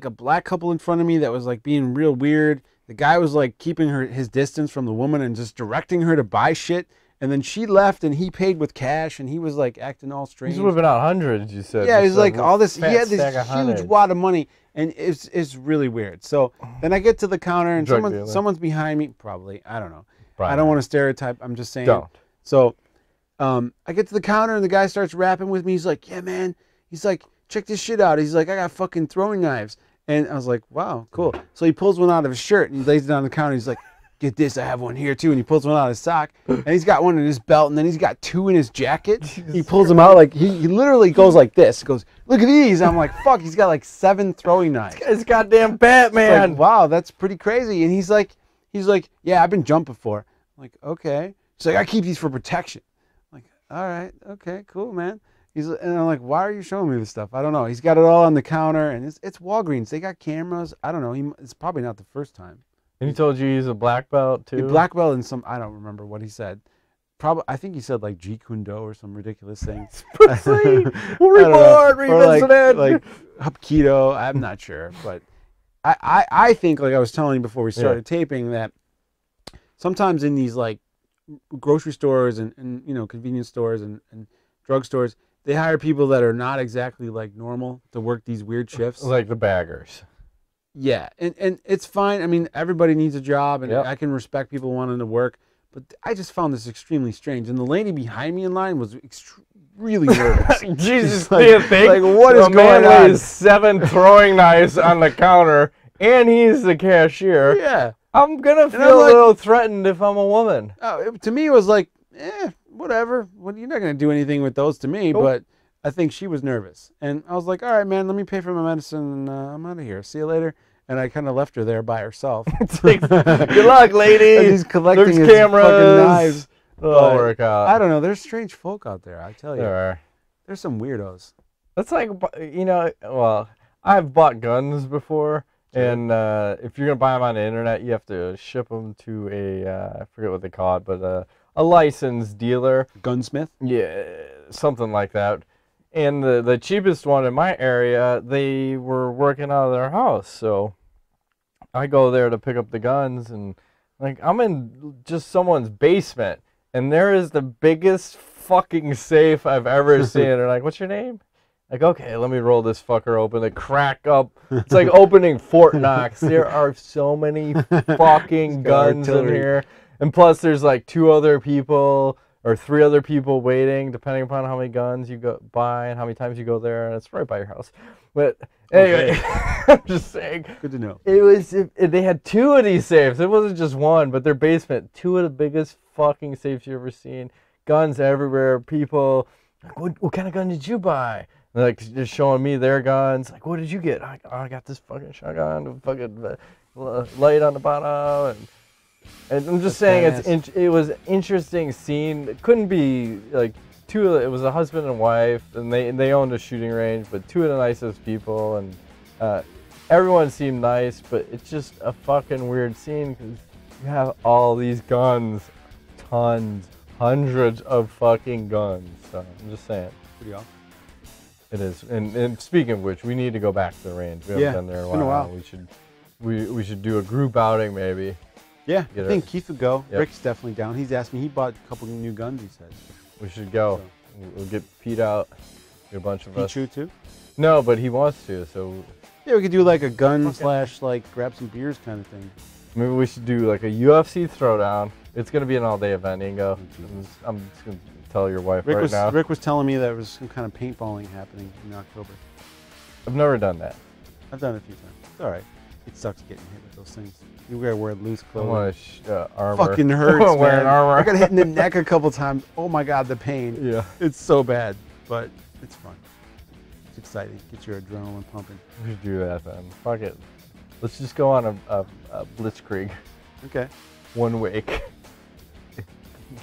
black couple in front of me that was like being real weird. The guy was like keeping his distance from the woman and just directing her to buy shit. And then she left, and he paid with cash, and he was like acting all strange. He's whipping out hundreds, you said. Yeah, he was like all this. He had this huge wad of money, and it's really weird. So then I get to the counter, and someone's behind me. Probably, I don't know. I don't want to stereotype. I'm just saying. Don't. So, I get to the counter, and the guy starts rapping with me. He's like, "Yeah, man." He's like, "Check this shit out." He's like, "I got fucking throwing knives," and I was like, "Wow, cool." So he pulls one out of his shirt and he lays it on the counter. He's like, "Get this, I have one here too." And he pulls one out of his sock, and he's got one in his belt, and then he's got 2 in his jacket. He pulls them out like he literally goes like this. He goes, "Look at these." I'm like, "Fuck!" He's got like 7 throwing knives. It's goddamn Batman. Like, wow, that's pretty crazy. And he's like, "Yeah, I've been jumped before." I'm like, "Okay." He's like, "I keep these for protection." I'm like, "All right, okay, cool, man." And I'm like, "Why are you showing me this stuff?" I don't know. He's got it all on the counter, and it's Walgreens. They got cameras. I don't know. It's probably not the first time. And he told you he's a black belt too? A black belt in some, I don't remember what he said. I think he said like Jeet Kune Do or some ridiculous thing. Report, revisited. Like Hapkido, I'm not sure. But I think, like I was telling you before we started taping, that sometimes in these like grocery stores and convenience stores and drug stores, they hire people that are not exactly like normal to work these weird shifts. Like the baggers. Yeah, and it's fine. I mean, everybody needs a job, and I can respect people wanting to work. But I just found this extremely strange. And the lady behind me in line was really nervous. Jesus, like, what is going on? 7 throwing knives on the counter, and he's the cashier. Yeah. I'm going to feel a little threatened if I'm a woman. To me, it was like, whatever. Well, you're not going to do anything with those to me, but I think she was nervous. And I was like, all right, man, let me pay for my medicine, and I'm out of here. See you later. And I kind of left her there by herself. Good luck, lady. And he's collecting his cameras. Fucking knives. It'll work out. I don't know. There's strange folk out there, I tell you. There are. There's some weirdos. That's like, well, I've bought guns before. And if you're going to buy them on the internet, you have to ship them to I forget what they call it, but a licensed dealer. Gunsmith? Yeah, something like that. And the cheapest one in my area, they were working out of their house. So I go there to pick up the guns, and like I'm in just someone's basement, and there is the biggest fucking safe I've ever seen. They're like, "What's your name?" Like, okay, let me roll this fucker open. They crack up. It's like opening Fort Knox. There are so many fucking guns in here. And plus, there's like 2 other people or 3 other people waiting, depending upon how many guns you go buy and how many times you go there. And it's right by your house. But anyway, okay. I'm just saying. Good to know. They had 2 of these safes. It wasn't just one, but their basement, 2 of the biggest fucking safes you've ever seen. Guns everywhere. People, like, what kind of gun did you buy? Like, just showing me their guns. Like, what did you get? I got this fucking shotgun, fucking light on the bottom. And I'm just saying, it was an interesting scene. It couldn't be, like, it was a husband and wife, and they owned a shooting range, but 2 of the nicest people, and everyone seemed nice, but it's just a fucking weird scene, because you have all these guns, tons, hundreds of fucking guns. So, I'm just saying. Pretty awesome. It is, and speaking of which, we need to go back to the range. We haven't been there in a while. We should do a group outing maybe. Yeah, I think Keith would go. Yep. Rick's definitely down. He's asked me. He bought a couple new guns. He said we should go. So. We'll get Pete out. Get a bunch of us. Pete too? No, but he wants to. So yeah, we could do like a gun / like grab some beers kind of thing. Maybe we should do like a UFC throwdown. It's gonna be an all-day event, Ingo. I'm just gonna tell your wife right now. Rick was telling me there was some kind of paintballing happening in October. I've never done that. I've done it a few times. It's all right. It sucks getting hit with those things. You gotta wear loose I clothing. want armor. Fucking hurts, man. Wearing armor. I got hit in the neck a couple times. Oh my god, the pain. Yeah. It's so bad, but it's fun. It's exciting. Get your adrenaline pumping. We should do that then. Fuck it. Let's just go on a blitzkrieg. Okay. 1 week.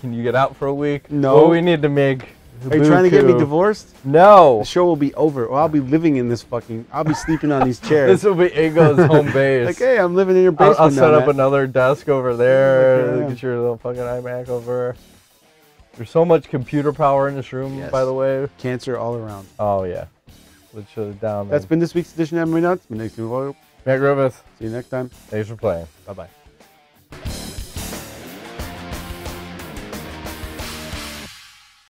Can you get out for a week? No. Well, we need to make. Are you trying to get me divorced? No. The show will be over. Or I'll be living in this fucking. I'll be sleeping on these chairs. This will be Ingo's home base. Like, hey, I'm living in your basement. I'll set now, up Matt. another desk over there. Yeah. Get your little fucking iMac over. There's so much computer power in this room, by the way. Cancer all around. Oh, yeah. Let's shut it down. That's been this week's edition of MMANUTS. My name's Matt Griffith. See you next time. Thanks for playing. Bye-bye.